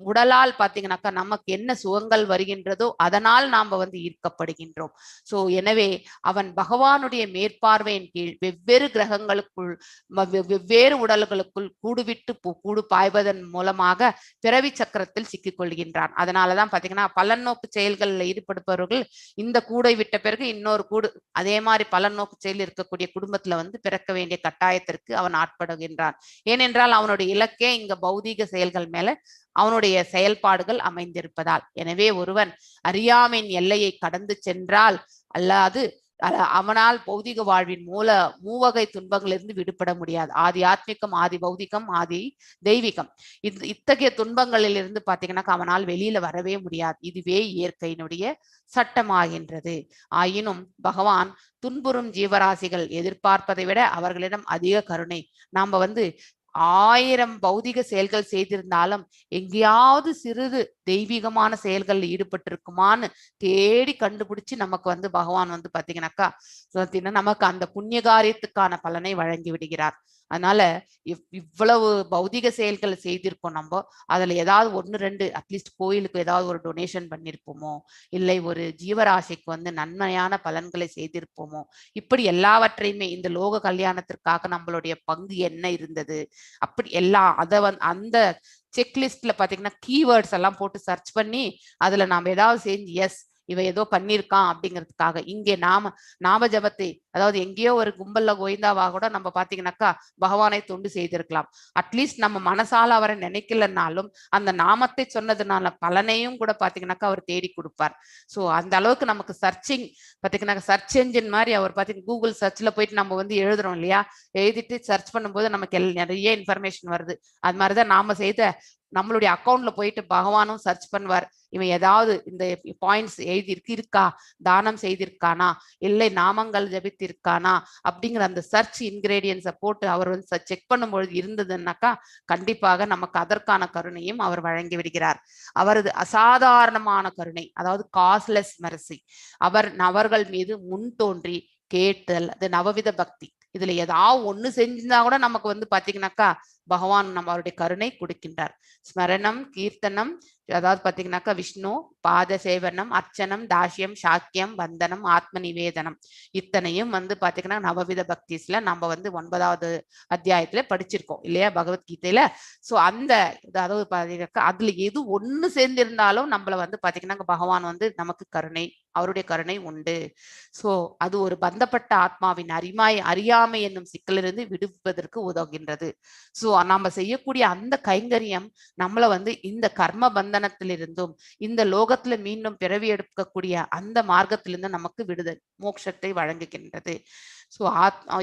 [SPEAKER 1] உடலால் பாத்தீங்கன்னாக்கா நமக்கு என்ன சுகங்கள் வருகின்றதோ அதனால் நாம ஈர்க்கப்படுகின்றோம். சோ எனவே அவன் பகவானுடைய மேற்பார்வையின் கீழ் வெவ்வேறு கிரகங்களுக்குள் வெவ்வேறு உடல்களுக்குள் கூடு பாய்வதன் மூலமாக பிறவி சக்கரத்தில் சிக்கிக் கொள்கின்றான். அதனாலதான் பாத்தீங்கன்னா பலநோக்கு செயல்களில் ஈடுபடுபவர்கள் இந்த கூடை விட்ட பிறகு இன்னொரு கூடு, அதே மாதிரி பலநோக்கு செயல் இருக்கக்கூடிய குடும்பத்துல பிறக்க வேண்டிய கட்டாயத்திற்கு அவன் ஆட்படுகின்றான். ஏனென்றால் அவனுடைய இலக்கே இங்க பௌதீக செயல்கள் மேல அவனுடைய செயல்பாடுகள் அமைந்திருப்பதால். எனவே ஒருவன் அறியாமையின் எல்லையை கடந்து சென்றால் அல்லாது அவனால் பௌதிக வாழ்வின் மூவகை துன்பங்களிலிருந்து விடுபட முடியாது. ஆதி ஆத்மிகம், ஆதி பௌதிகம், ஆதி தெய்வீகம். இத்தகைய துன்பங்களில் இருந்து பாத்தீங்கன்னாக்கா அவனால் வெளியில வரவே முடியாது. இதுவே இயற்கையினுடைய சட்டமாகின்றது. ஆயினும் பகவான் துன்புறும் ஜீவராசிகள் எதிர்பார்ப்பதை விட அவர்களிடம் அதிக கருணை. நாம 1000 பௌதிக செயல்கள் செய்திருந்தாலும் எங்கேயாவது சிறிது தெய்வீகமான செயல்கள் ஈடுபட்டிருக்குமான்னு தேடி கண்டுபிடிச்சு நமக்கு பகவான் பாத்தீங்கன்னாக்கா நமக்கு அந்த புண்ணிய காரியத்துக்கான பலனை வழங்கி விடுகிறார். அதனால இவ்வளவு பௌதிக செயல்களை செய்திருக்கோம் நம்ம. அதுல ஏதாவது 1-2 அட்லீஸ்ட் கோயிலுக்கு ஏதாவது ஒரு டொனேஷன் பண்ணியிருப்போமோ, இல்லை ஒரு ஜீவராசிக்கு வந்து நன்மையான பலன்களை செய்திருப்போமோ, இப்படி எல்லாவற்றையுமே இந்த லோக கல்யாணத்திற்காக நம்மளுடைய பங்கு என்ன இருந்தது அப்படி எல்லாம் அதை அந்த செக்லிஸ்ட்ல பாத்தீங்கன்னா கீவேர்ட்ஸ் எல்லாம் போட்டு சர்ச் பண்ணி அதுல நாம ஏதாவது செஞ்சு எஸ் இவ ஏதோ பண்ணியிருக்கான் அப்படிங்கிறதுக்காக இங்கே நாம ஜபத்தை, அதாவது எங்கேயோ ஒரு கும்பல்ல கோய்ந்தாவா கூட நம்ம பாத்தீங்கன்னாக்கா பகவானை தொண்டு செய்திருக்கலாம். அட்லீஸ்ட் நம்ம மனசால அவரை நினைக்கலன்னாலும் அந்த நாமத்தை சொன்னதுனால பலனையும் கூட பாத்தீங்கன்னாக்கா அவர் தேடி கொடுப்பார். ஸோ அந்த அளவுக்கு நமக்கு சர்ச்சிங் பாத்தீங்கன்னாக்கா சர்ச் என்ஜின் மாதிரி அவர் பாத்தீங்கன்னா கூகுள் சர்ச்ல போயிட்டு நம்ம வந்து எழுதுறோம் இல்லையா, எழுதிட்டு சர்ச் பண்ணும்போது நமக்கு நிறைய இன்ஃபர்மேஷன் வருது. அது மாதிரிதான் நாம செய்த நம்மளுடைய அக்கௌண்ட்ல போயிட்டு பகவானும் சர்ச் பண்ணுவார். இவன் ஏதாவது இந்த பாயிண்ட்ஸ் இருக்கா, தானம் செய்திருக்கானா, இல்லை நாமங்கள் ஜபித்திருக்கானா அப்படிங்கிற அந்த சர்ச் இன்கிரீடியன்ஸை போட்டு அவர் வந்து செக் பண்ணும்பொழுது இருந்ததுன்னாக்கா கண்டிப்பாக நமக்கு அதற்கான கருணையும் அவர் வழங்கி விடுகிறார். அவரது அசாதாரணமான கருணை, அதாவது காஸ்ட்லெஸ் மெர்சி, அவர்கள் மீது முன் தோன்றி கேட்டல், அது நவவித பக்தி. இதுல ஏதாவது ஒண்ணு செஞ்சிருந்தா கூட நமக்கு வந்து பாத்தீங்கன்னாக்கா பகவான் நம்ம அவருடைய கருணை கொடுக்கின்றார். ஸ்மரணம், கீர்த்தனம், அதாவது பாத்தீங்கன்னாக்கா விஷ்ணு பாத சேவனம், அர்ச்சனம், தாஷ்யம், சாக்கியம், வந்தனம், ஆத்ம நிவேதனம், இத்தனையும் வந்து பாத்தீங்கன்னா நவவித பக்திஸ்ல நம்ம வந்து 9வது அத்தியாயத்துல படிச்சிருக்கோம் இல்லையா பகவத்கீதையில. சோ அந்த அதாவது பாத்தீங்கன்னாக்கா அதுல எது ஒண்ணு சேர்ந்திருந்தாலும் நம்மள வந்து பாத்தீங்கன்னா பகவான் வந்து நமக்கு கருணை, அவருடைய கருணை உண்டு. சோ அது ஒரு பந்தப்பட்ட ஆத்மாவின் அறியாமை என்னும் சிக்கலிலிருந்து விடுவதற்கு உதவுகின்றது. சோ நாம செய்யக்கூடிய அந்த கைங்கரியம் நம்மள வந்து இந்த கர்ம பந்தனத்திலிருந்தும் இந்த லோகத்துல மீண்டும் பிறவி எடுக்கக்கூடிய அந்த மார்க்கத்திலிருந்து நமக்கு விடுதல் மோட்சத்தை வழங்குகின்றது. சோ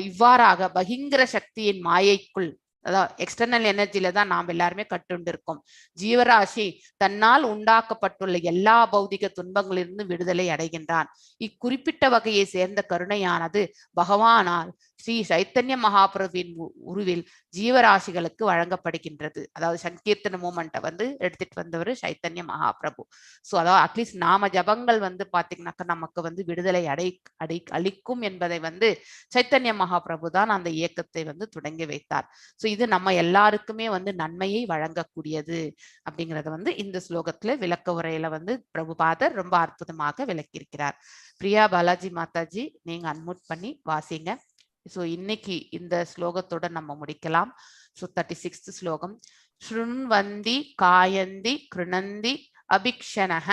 [SPEAKER 1] இவ்வாறாக பகிங்கர சக்தியின் மாயைக்குள், அதாவது எக்ஸ்டர்னல் எனர்ஜில தான் நாம் எல்லாருமே கட்டுண்டு இருக்கோம். ஜீவராசி தன்னால் உண்டாக்கப்பட்டுள்ள எல்லா பௌதிக துன்பங்களிலிருந்து விடுதலை அடைகின்றான். இக்குறிப்பிட்ட வகையை சேர்ந்த கருணையானது பகவானால் ஸ்ரீ சைத்தன்ய மகாபிரபுவின் உருவில் ஜீவராசிகளுக்கு வழங்கப்படுகின்றது. அதாவது சங்கீர்த்தன மூமெண்ட்டை வந்து எடுத்துட்டு வந்தவர் சைத்தன்ய மகாபிரபு. ஸோ அதாவது அட்லீஸ்ட் நாம ஜபங்கள் வந்து பாத்தீங்கன்னாக்கா நமக்கு வந்து விடுதலை அளிக்கும் என்பதை வந்து சைத்தன்ய மகாபிரபு தான் அந்த இயக்கத்தை வந்து தொடங்கி வைத்தார். ஸோ இது நம்ம எல்லாருக்குமே வந்து நன்மையை வழங்கக்கூடியது அப்படிங்கிறத வந்து இந்த ஸ்லோகத்துல விளக்க உரையில வந்து பிரபுபாதர் ரொம்ப அற்புதமாக விளக்கியிருக்கிறார். பிரியா பாலாஜி மாதாஜி நீங்க அன்மியூட் பண்ணி வாசிங்க. ஸோ இன்னைக்கு இந்த ஸ்லோகத்தோட நம்ம முடிக்கலாம். ஸோ 36th ஸ்லோகம். ஸ்ருண்வந்தி காயந்தி கிருணந்தி அபிக்ஷணஹ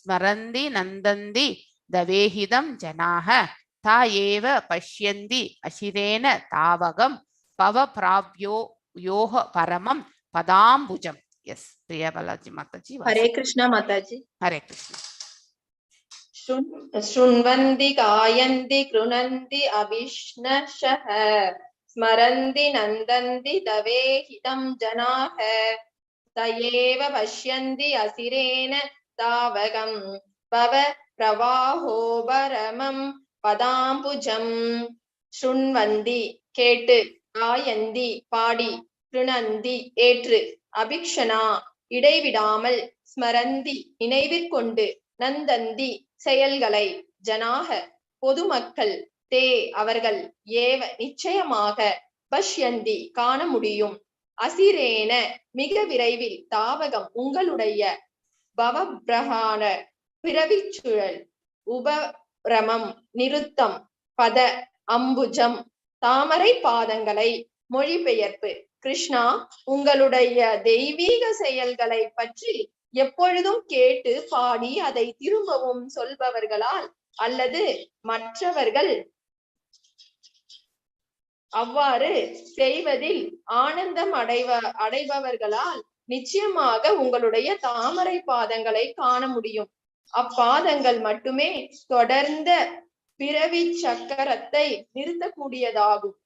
[SPEAKER 1] ஸ்மரந்தி நந்தந்தி தவேஹிதம் ஜனாஹ தா ஏவ பஷ்யந்தி அசிரேன தாவகம் பவ பிராப்யோ யோக பரமம் பதாம்புஜம். எஸ் பிரியா பாலாஜி மாதாஜி.
[SPEAKER 7] ஹரே கிருஷ்ணா மாதாஜி.
[SPEAKER 1] ஹரே கிருஷ்ணா.
[SPEAKER 7] शृण्वन्ति गायन्ति कृणन्ति अभिष्णशः स्मरन्ति नन्दन्ति तवेहितं जनाः स एव पश्यन्ति असिरेण तावकं भव प्रवाहो परमं पदाम्बुजम्. शृण्वन्ति கேட்டு, காயந்தி பாடி, கிருணந்தி ஏற்று, அபிக்ஷனா இடைவிடாமல், ஸ்மரந்தி நினைவிற்கொண்டு, நந்தந்தி செயல்களை, ஜனாக பொதுமக்கள், தே அவர்கள், ஏவ நிச்சயமாக, பஷ்யந்தி காண முடியும், அசிரேன மிக விரைவில், தாவகம் உங்களுடைய, பவபிரகான பிறவிச்சுழல், உபரமம் நிருத்தம், பத அம்புஜம் தாமரை பாதங்களை. மொழிபெயர்ப்பு. கிருஷ்ணா, உங்களுடைய தெய்வீக செயல்களை பற்றி எப்பொழுதும் கேட்டு பாடி அதை திரும்பவும் சொல்பவர்களால் அல்லது மற்றவர்கள் அவ்வாறு செய்வதில் ஆனந்தம் அடைபவர்களால் நிச்சயமாக உங்களுடைய தாமரை பாதங்களை காண முடியும். அப்பாதங்கள் மட்டுமே தொடர்ந்த பிறவி சக்கரத்தை நிறுத்தக்கூடியதாகும்.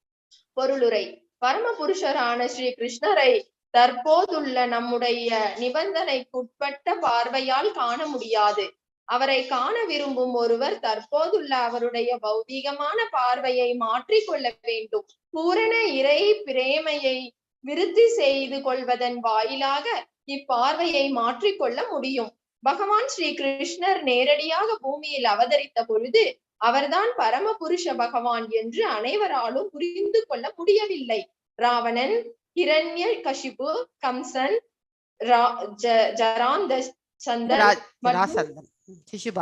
[SPEAKER 7] பொருளுரை. பரமபுருஷரான ஸ்ரீ கிருஷ்ணரை தற்போதுள்ள நம்முடைய நிபந்தனைக்குட்பட்ட பார்வையால் காண முடியாது. அவரை காண விரும்பும் ஒருவர் தற்போதுள்ள அவருடைய பௌதீகமான பார்வையை மாற்றிக்கொள்ள வேண்டும். பூரண இறை பிரேமையை விருத்தி செய்து கொள்வதன் வாயிலாக இப்பார்வையை மாற்றிக்கொள்ள முடியும். பகவான் ஸ்ரீ கிருஷ்ணர் நேரடியாக பூமியில் அவதரித்த பொழுது அவர்தான் பரமபுருஷ பகவான் என்று அனைவராலும் புரிந்து கொள்ள முடியவில்லை. ராவணன், ஹிரண்ய கஷிபு, கம்சன்,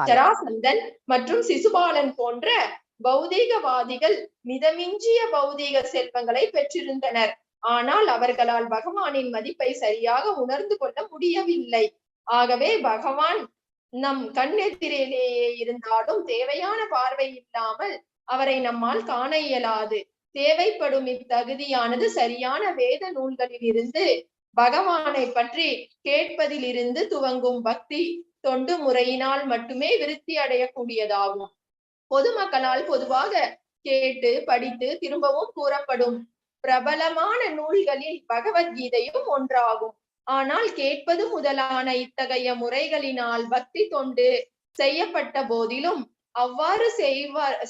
[SPEAKER 7] ஜராசந்தன் மற்றும் சிசுபாலன் போன்ற பௌதீகவாதிகள் மிதமிஞ்சிய பௌதீக செல்வங்களை பெற்றிருந்தனர். ஆனால் அவர்களால் பகவானின் மதிப்பை சரியாக உணர்ந்து கொள்ள முடியவில்லை. ஆகவே பகவான் நம் கண்ணெதிரிலேயே இருந்தாலும் தேவையான பார்வை இல்லாமல் அவரை நம்மால் காண இயலாது. தேவைப்படும் இத்தகுதியானது சரியான வேத நூல்களில் இருந்து பகவானை பற்றி கேட்பதில் இருந்து துவங்கும் பக்தி தொண்டு முறையினால் மட்டுமே விருத்தி அடையக்கூடியதாகும். பொதுமக்களால் பொதுவாக கேட்டு படித்து திரும்பவும் கூறப்படும் பிரபலமான நூல்களில் பகவத்கீதையும் ஒன்றாகும். ஆனால் கேட்பது முதலான இத்தகைய முறைகளினால் பக்தி தொண்டு செய்யப்பட்ட போதிலும் அவ்வாறு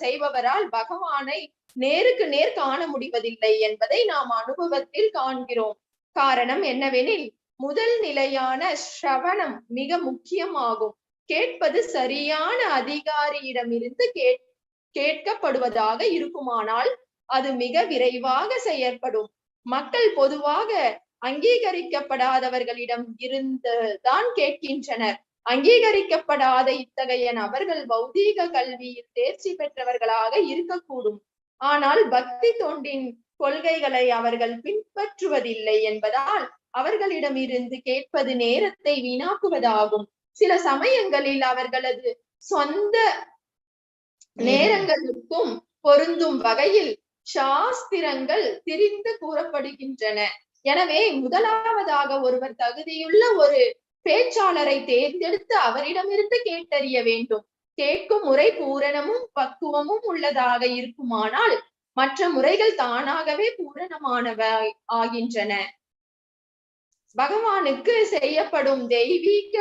[SPEAKER 7] செய்பவரால் பகவானை நேருக்கு நேர் காண முடிவதில்லை என்பதை நாம் அனுபவத்தில் காண்கிறோம். காரணம் என்னவெனில் முதல் நிலையான ஸ்ரவணம் மிக முக்கியமாகும். கேட்பது சரியான அதிகாரியிடமிருந்து கேட்கப்படுவதாக இருக்குமானால் அது மிக விரைவாக செயற்படும். மக்கள் பொதுவாக அங்கீகரிக்கப்படாதவர்களிடம் இருந்துதான் கேட்கின்றனர். அங்கீகரிக்கப்படாத இத்தகைய நபர்கள் பௌதீக கல்வியில் தேர்ச்சி பெற்றவர்களாக இருக்கக்கூடும். ஆனால் பக்தி தொண்டின் கொள்கைகளை அவர்கள் பின்பற்றுவதில்லை என்பதால் அவர்களிடமிருந்து கேட்பது நேரத்தை வீணாக்குவதாகும். சில சமயங்களில் அவர்களது சொந்த நேரங்களுக்கும் பொருந்தும் வகையில் சாஸ்திரங்கள் திரிந்து கூறப்படுகின்றன. எனவே முதலாவதாக ஒருவர் தகுதியுள்ள ஒரு பேச்சாளரை தேர்ந்தெடுத்து அவரிடமிருந்து கேட்டறிய வேண்டும். கேட்கும் முறை பூரணமும் பக்குவமும் உள்ளதாக இருக்குமானால் மற்ற முறைகள் தானாகவே பூரணமானவை ஆகின்றன. பகவானுக்கு செய்யப்படும் தெய்வீக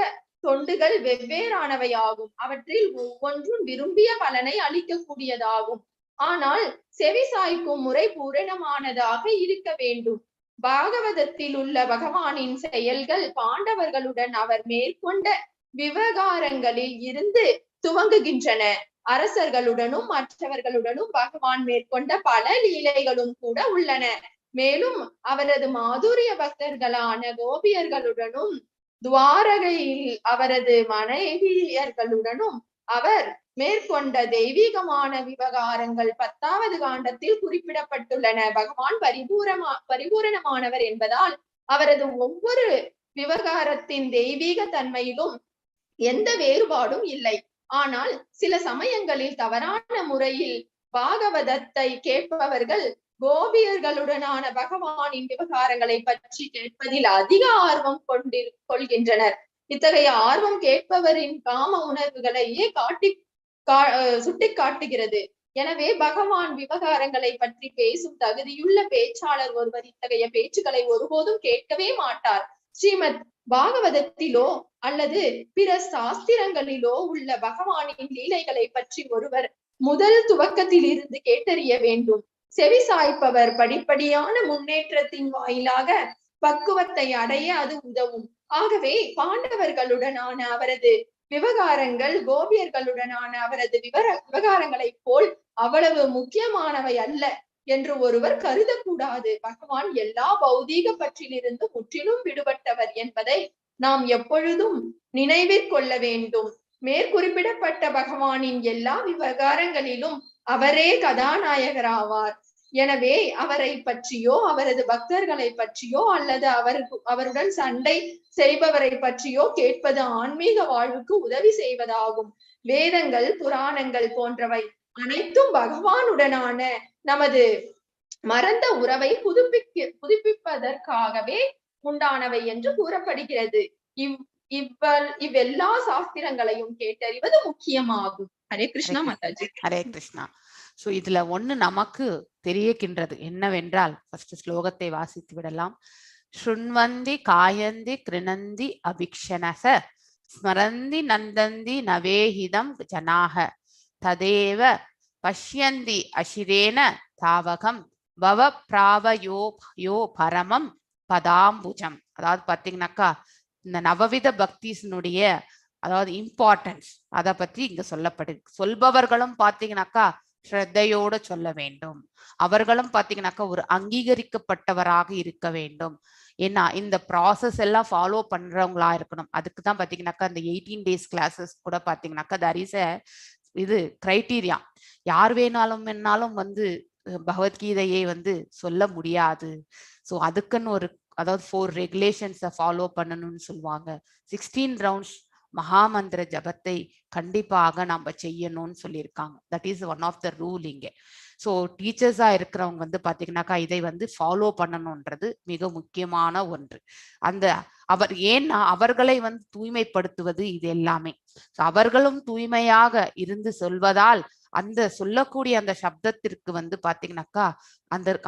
[SPEAKER 7] தொண்டுகள் வெவ்வேறானவையாகும். அவற்றில் ஒவ்வொன்றும் விரும்பிய பலனை அளிக்கக்கூடியதாகும். ஆனால் செவி சாய்க்கும் முறை பூரணமானதாக இருக்க வேண்டும். பாகவதத்தில் உள்ள பகவானின் செயல்கள் பாண்டவர்களுடன் அவர் மேற்கொண்ட விவகாரங்களில் இருந்து துவங்குகின்றன. அரசர்களுடனும் மற்றவர்களுடனும் பகவான் மேற்கொண்ட பல லீலைகளும் கூட உள்ளன. மேலும் அவரது மாதுரிய பக்தர்களான கோபியர்களுடனும் துவாரகையில் அவரது மனைவியர்களுடனும் அவர் மேற்கொண்ட தெய்வீகமான விவகாரங்கள் 10வது காண்டத்தில் குறிப்பிடப்பட்டுள்ளன. பகவான் பரிபூரணமானவர் என்பதால் அவரது ஒவ்வொரு விவகாரத்தின் தெய்வீக தன்மையிலும் எந்த வேறுபாடும் இல்லை. ஆனால் சில சமயங்களில் தவறான முறையில் பாகவதத்தை கேட்பவர்கள் கோபியர்களுடனான பகவானின் விவகாரங்களை பற்றி கேட்பதில் அதிக ஆர்வம் கொள்கின்றனர். இத்தகைய ஆர்வம் கேட்பவரின் காம உணர்வுகளையே சுட்டி காட்டுகிறது. எனவே பகவான் விவகாரங்களை பற்றி பேசும் தகுதியுள்ள பேச்சாளர் ஒருவர் இத்தகைய பேச்சுக்களை ஒருபோதும் கேட்கவே மாட்டார். ஸ்ரீமத் பாகவதத்திலோ அல்லது பிற சாஸ்திரங்களிலோ உள்ள பகவானின் லீலைகளை பற்றி ஒருவர் முதல் துவக்கத்தில் இருந்து கேட்டறிய வேண்டும். செவி சாய்ப்பவர் படிப்படியான முன்னேற்றத்தின் வாயிலாக பக்குவத்தை அடைய அது உதவும். ஆகவே பாண்டவர்களுடனான அவரது விவகாரங்கள் கோபியர்களுடனான அவரது விவகாரங்களை போல் அவ்வளவு முக்கியமானவை அல்ல என்று ஒருவர் கருதக்கூடாது. பகவான் எல்லா பௌதீக பற்றிலிருந்து முற்றிலும் விடுபட்டவர் என்பதை நாம் எப்பொழுதும் நினைவில் கொள்ள வேண்டும். மேற்குறிப்பிடப்பட்ட பகவானின் எல்லா விவகாரங்களிலும் அவரே கதாநாயகராவார். எனவே அவரை பற்றியோ அவரது பக்தர்களை பற்றியோ அல்லது அவருடன் சண்டை செய்பவரை பற்றியோ கேட்பது ஆன்மீக வாழ்வுக்கு உதவி செய்வதாகும். வேதங்கள், புராணங்கள் போன்றவை அனைத்தும் பகவானுடனான நமது மறந்த உறவை புதுப்பிப்பதற்காகவே உண்டானவை என்று கூறப்படுகிறது. இவ்வெல்லா சாஸ்திரங்களையும் கேட்டறிவது முக்கியமாகும். ஹரே கிருஷ்ணா மாதாஜி.
[SPEAKER 1] ஹரே கிருஷ்ணா. சோ இதுல ஒண்ணு நமக்கு தெரியக்கின்றது என்னவென்றால், ஃபர்ஸ்ட் ஸ்லோகத்தை வாசித்து விடலாம். ஸ்ருண்வந்தி காயந்தி கிருணந்தி அபிக்ஷணச ஸ்மரந்தி நந்தந்தி நவேஹிதம் ஜனாக ததேவ பஷ்யந்தி அசிரேன தாவகம் பவ பிராவயோ பரமம் பதாம்புஜம். அதாவது பாத்தீங்கன்னாக்கா இந்த நவவித பக்தினுடைய அதாவது இம்பார்ட்டன்ஸ் அதை பத்தி இங்க சொல்லப்படுது. சொல்பவர்களும் பாத்தீங்கன்னாக்கா ஸ்ரத்தையோட சொல்ல வேண்டும். அவர்களும் பாத்தீங்கன்னாக்கா ஒரு அங்கீகரிக்கப்பட்டவராக இருக்க வேண்டும். ஏன்னா இந்த ப்ராசஸ் எல்லாம் ஃபாலோ பண்றவங்களா இருக்கணும். அதுக்கு தான் பாத்தீங்கன்னாக்கா இந்த 18 days கிளாஸஸ் கூட பாத்தீங்கன்னாக்கா தட் இஸ் இது கிரைட்டீரியா. யார் வேணாலும் வந்து பகவத்கீதையை வந்து சொல்ல முடியாது. ஸோ அதுக்குன்னு ஒரு அதாவது 4 ரெகுலேஷன்ஸை ஃபாலோ பண்ணணும்னு சொல்லுவாங்க. 16 ரவுண்ட்ஸ் மகாமந்திர ஜபத்தை கண்டிப்பாக நம்ம செய்யணும்னு சொல்லியிருக்காங்க. That is one of the rule இங்கே. ஸோ டீச்சர்ஸா இருக்கிறவங்க வந்து பாத்தீங்கன்னாக்கா இதை வந்து ஃபாலோ பண்ணணும்ன்றது மிக முக்கியமான ஒன்று. அந்த ஏன்னா அவர்களை வந்து தூய்மைப்படுத்துவது இது எல்லாமே. அவர்களும் தூய்மையாக இருந்து சொல்வதால் அந்த சொல்லக்கூடிய அந்த சப்தத்திற்கு வந்து பாத்தீங்கன்னாக்கா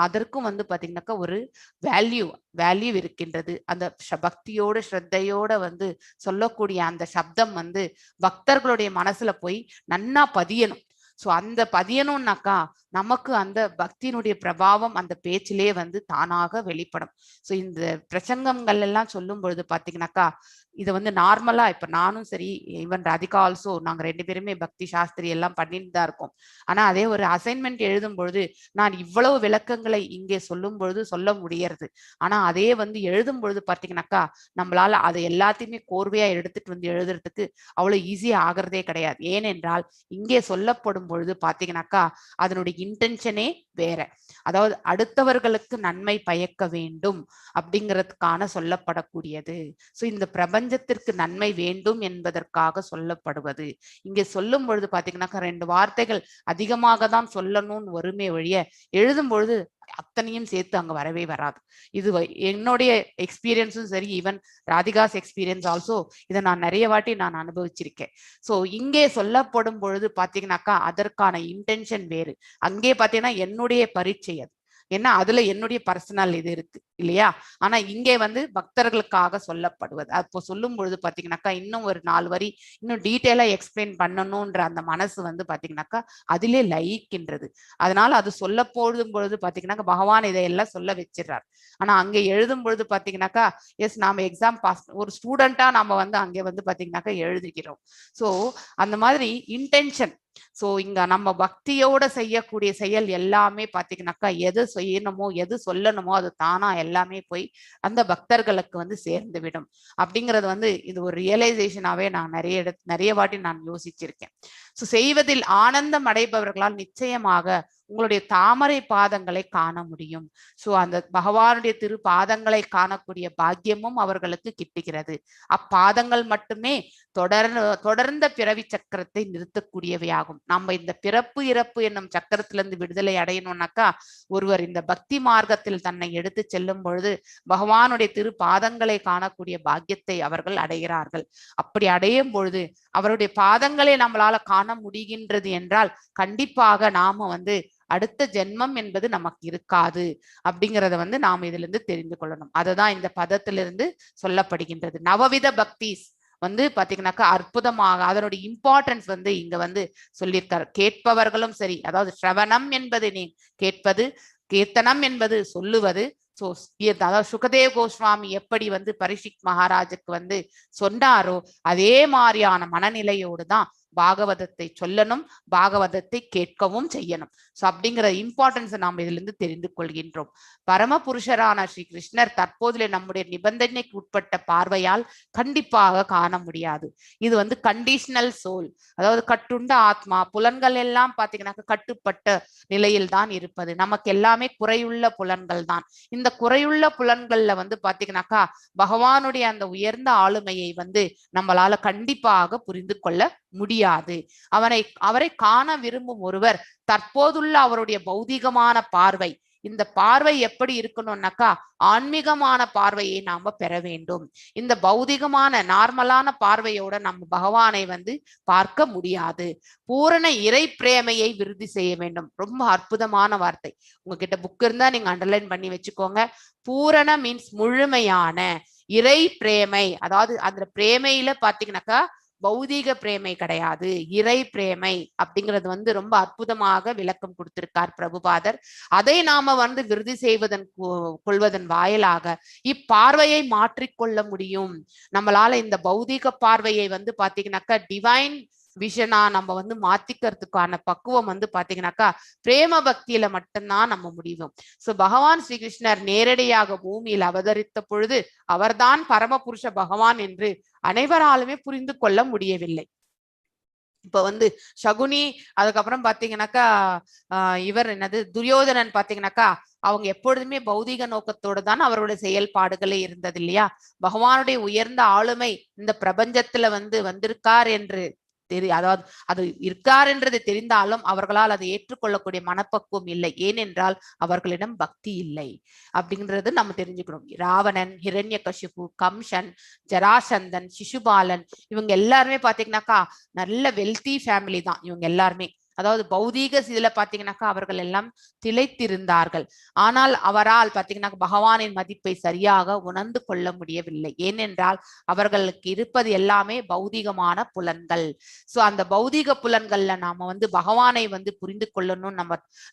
[SPEAKER 1] அதற்கும் வந்து பாத்தீங்கன்னாக்கா ஒரு வேல்யூ இருக்கின்றது. அந்த பக்தியோட ஸ்ரத்தையோட வந்து சொல்லக்கூடிய அந்த சப்தம் வந்து பக்தர்களுடைய மனசுல போய் நன்னா பதியணும். ஸோ அந்த பதியணும்னாக்கா நமக்கு அந்த பக்தியினுடைய பிரபாவம் அந்த பேச்சிலே வந்து தானாக வெளிப்படும். ஸோ இந்த பிரசங்கங்கள் எல்லாம் சொல்லும் பொழுது பாத்தீங்கன்னாக்கா இதை வந்து நார்மலா இப்ப நானும் சரி ஈவன் ராதிகா ஆல்சோ நாங்க 2 பேருமே பக்தி சாஸ்திரி எல்லாம் பண்ணிட்டு தான் இருக்கோம். ஆனா அதே ஒரு அசைன்மெண்ட் எழுதும் பொழுது நான் இவ்வளவு விளக்கங்களை இங்கே சொல்லும் பொழுது சொல்ல முடியறது. ஆனா அதே வந்து எழுதும் பொழுது பாத்தீங்கன்னாக்கா நம்மளால அதை எல்லாத்தையுமே கோர்வையா எடுத்துட்டு வந்து எழுதுறதுக்கு அவ்வளவு ஈஸியா ஆகிறதே கிடையாது. ஏனென்றால் இங்கே சொல்லப்படும் பொழுது பாத்தீங்கன்னாக்கா அதனுடைய இன்டென்ஷனே வேற. அதாவது அடுத்தவர்களுக்கு நன்மை பயக்க வேண்டும் அப்படிங்கிறதுக்கான சொல்லப்படக்கூடியது. ஸோ இந்த பிரபஞ்சத்திற்கு நன்மை வேண்டும் என்பதற்காக சொல்லப்படுவது. இங்கே சொல்லும் பொழுது பாத்தீங்கன்னாக்கா 2 வார்த்தைகள் அதிகமாக தான் சொல்லணும்னு வருமே ஒழிய எழுதும் பொழுது அத்தனையும் சேர்த்து அங்க வரவே வராது. இது என்னுடைய எக்ஸ்பீரியன்ஸும் சரி, ஈவன் ராதிகாஸ் எக்ஸ்பீரியன்ஸ் ஆல்சோ இதை நான் நிறைய வாட்டி நான் அனுபவிச்சிருக்கேன். ஸோ இங்கே சொல்லப்படும் பொழுது பாத்தீங்கன்னாக்கா அதற்கான இன்டென்ஷன் வேறு. அங்கே பாத்தீங்கன்னா என்னுடைய பரீட்சை அது, ஏன்னா அதுல என்னுடைய பர்சனல் இது இருக்கு இல்லையா. ஆனா இங்கே வந்து பக்தர்களுக்காக சொல்லப்படுவது. அப்போ சொல்லும் பொழுது பாத்தீங்கன்னாக்கா இன்னும் ஒரு 4 வரி இன்னும் டீட்டெயிலா எக்ஸ்பிளைன் பண்ணணும்ன்ற அந்த மனசு வந்து பாத்தீங்கன்னாக்கா அதிலே லயிக்கின்றது. அதனால அது சொல்ல போடும் பொழுது பாத்தீங்கன்னாக்கா பகவான் இதையெல்லாம் சொல்ல வச்சிடறார். ஆனா அங்கே எழுதும் பொழுது பாத்தீங்கன்னாக்கா எஸ் நாம எக்ஸாம் பாஸ் ஒரு ஸ்டூடெண்டா நாம வந்து அங்கே வந்து பாத்தீங்கன்னாக்கா எழுதுகிறோம். ஸோ அந்த மாதிரி இன்டென்ஷன். ஸோ இங்க நம்ம பக்தியோட செய்யக்கூடிய செயல் எல்லாமே பாத்தீங்கன்னாக்கா எது செய்யணுமோ எது சொல்லணுமோ அது தானா எல்லாமே போய் அந்த பக்தர்களுக்கு வந்து சேர்ந்து விடும். அப்படிங்கிறது வந்து இது ஒரு ரியலைசேஷனாவே நான் நிறைய வாட்டி நான் யோசிச்சிருக்கேன். ஸோ செய்வதில் ஆனந்தம் அடைபவர்களால் நிச்சயமாக உங்களுடைய தாமரை பாதங்களை காண முடியும். ஸோ அந்த பகவானுடைய திரு பாதங்களை காணக்கூடிய பாக்கியமும் அவர்களுக்கு கிட்டுகிறது. அப்பாதங்கள் மட்டுமே தொடர்ந்த பிறவி சக்கரத்தை நிறுத்தக்கூடியவையாகும். நம்ம இந்த பிறப்பு இறப்பு என்னும் சக்கரத்திலிருந்து விடுதலை அடையணும்னாக்கா ஒருவர் இந்த பக்தி மார்க்கத்தில் தன்னை எடுத்து செல்லும் பொழுது பகவானுடைய திரு பாதங்களை காணக்கூடிய பாக்கியத்தை அவர்கள் அடைகிறார்கள். அப்படி அடையும் பொழுது அவருடைய பாதங்களை நம்மளால காண முடிகின்றது என்றால் கண்டிப்பாக நாம வந்து அடுத்த ஜென்மம் என்பது நமக்கு இருக்காது அப்படிங்கிறத வந்து நாம் இதுல இருந்து தெரிந்து கொள்ளணும். அதுதான் இந்த பதத்திலிருந்து சொல்லப்படுகின்றது. நவவித பக்திஸ் வந்து பாத்தீங்கன்னாக்கா அற்புதமாக அதனுடைய இம்பார்ட்டன்ஸ் வந்து இங்க வந்து சொல்லியிருக்காரு. கேட்பவர்களும் சரி, அதாவது ஸ்ரவணம் என்பது நீ கேட்பது, கீர்த்தனம் என்பது சொல்லுவது. ஸோ அதாவது சுகதேவ் கோஸ்வாமி எப்படி வந்து பரீட்சித் மகாராஜுக்கு வந்து சொன்னாரோ அதே மாதிரியான மனநிலையோடு தான் பாகவதத்தை சொல்லணும், பாகவதத்தை கேட்கவும் செய்யணும். ஸோ அப்படிங்கிற இம்பார்ட்டன்ஸை நாம் இதுல இருந்து தெரிந்து கொள்கின்றோம். பரமபுருஷரான ஸ்ரீ கிருஷ்ணர் தற்போதுல நம்முடைய நிபந்தனைக்கு உட்பட்ட பார்வையால் கண்டிப்பாக காண முடியாது. இது வந்து கண்டிஷனல் சோல், அதாவது கட்டுண்ட ஆத்மா. புலன்கள் எல்லாம் பாத்தீங்கன்னாக்க கட்டுப்பட்ட நிலையில் தான் இருப்பது. நமக்கு எல்லாமே குறையுள்ள புலன்கள் தான். இந்த குறையுள்ள புலன்கள்ல வந்து பாத்தீங்கன்னாக்கா பகவானுடைய அந்த உயர்ந்த ஆளுமையை வந்து நம்மளால கண்டிப்பாக புரிந்து கொள்ள முடியாது. அவரை காண விரும்பும் ஒருவர் தற்போதுள்ள அவருடைய பௌதிகமான பார்வை, இந்த பார்வை எப்படி இருக்கணும்னாக்கா ஆன்மீகமான பார்வையை நாம பெற வேண்டும். இந்த பௌதிகமான நார்மலான பார்வையோட நம்ம பகவானை வந்து பார்க்க முடியாது. பூரண இறை பிரேமையை விருத்தி செய்ய வேண்டும். ரொம்ப அற்புதமான வார்த்தை. உங்ககிட்ட புக் இருந்தா நீங்க அண்டர்லைன் பண்ணி வச்சுக்கோங்க. பூரண மீன்ஸ் முழுமையான, இறை பிரேமை, அதாவது அந்த பிரேமையில பாத்தீங்கன்னாக்கா பௌதீக பிரேமை கிடையாது, இறை பிரேமை அப்படிங்கிறது வந்து ரொம்ப அற்புதமாக விளக்கம் கொடுத்திருக்கார் பிரபுபாதர். அதை நாம வந்து விருதி செய்வதன் கொள்வதன் வாயிலாக இப்பார்வையை மாற்றிக்கொள்ள முடியும். நம்மளால இந்த பௌதீக பார்வையை வந்து பாத்தீங்கன்னாக்கா டிவைன் விஷனா நம்ம வந்து மாத்திக்கிறதுக்கான பக்குவம் வந்து பாத்தீங்கன்னாக்கா பிரேம பக்தியில மட்டும்தான் நம்ம முடியும். சோ பகவான் ஸ்ரீகிருஷ்ணர் நேரடியாக பூமியில் அவதரித்த பொழுது அவர்தான் பரமபுருஷ பகவான் என்று அனைவராலுமே புரிந்து கொள்ள முடியவில்லை. இப்ப வந்து சகுனி, அதுக்கப்புறம் பாத்தீங்கன்னாக்கா இவர் என்னது துரியோதனன் பாத்தீங்கன்னாக்கா அவங்க எப்பொழுதுமே பௌதிக நோக்கத்தோடு தான் அவருடைய செயல்பாடுகளே இருந்தது இல்லையா. பகவானுடைய உயர்ந்த ஆளுமை இந்த பிரபஞ்சத்துல வந்திருக்கார் என்று அதாவது அது இருக்கார் என்றது தெரிந்தாலும் அவர்களால் அதை ஏற்றுக்கொள்ளக்கூடிய மனப்பக்குவம் இல்லை. ஏனென்றால் அவர்களிடம் பக்தி இல்லை அப்படின்றது நம்ம தெரிஞ்சுக்கணும். ராவணன், ஹிரண்யகசிபு, கம்சன், ஜராசந்தன், சிசுபாலன் இவங்க எல்லாருமே பாத்தீங்கன்னாக்கா நல்ல வெல்தி ஃபேமிலி தான் இவங்க எல்லாருமே. அதாவது பௌதீக இதுல பாத்தீங்கன்னாக்கா அவர்கள் எல்லாம் திளைத்திருந்தார்கள். ஆனால் அவரால் பாத்தீங்கன்னா பகவானின் மதிப்பை சரியாக உணர்ந்து கொள்ள முடியவில்லை. ஏனென்றால் அவர்களுக்கு இருப்பது எல்லாமே பௌதீகமான புலன்கள். சோ அந்த பௌதீக புலன்கள்ல நாம பகவானை புரிந்து கொள்ளணும்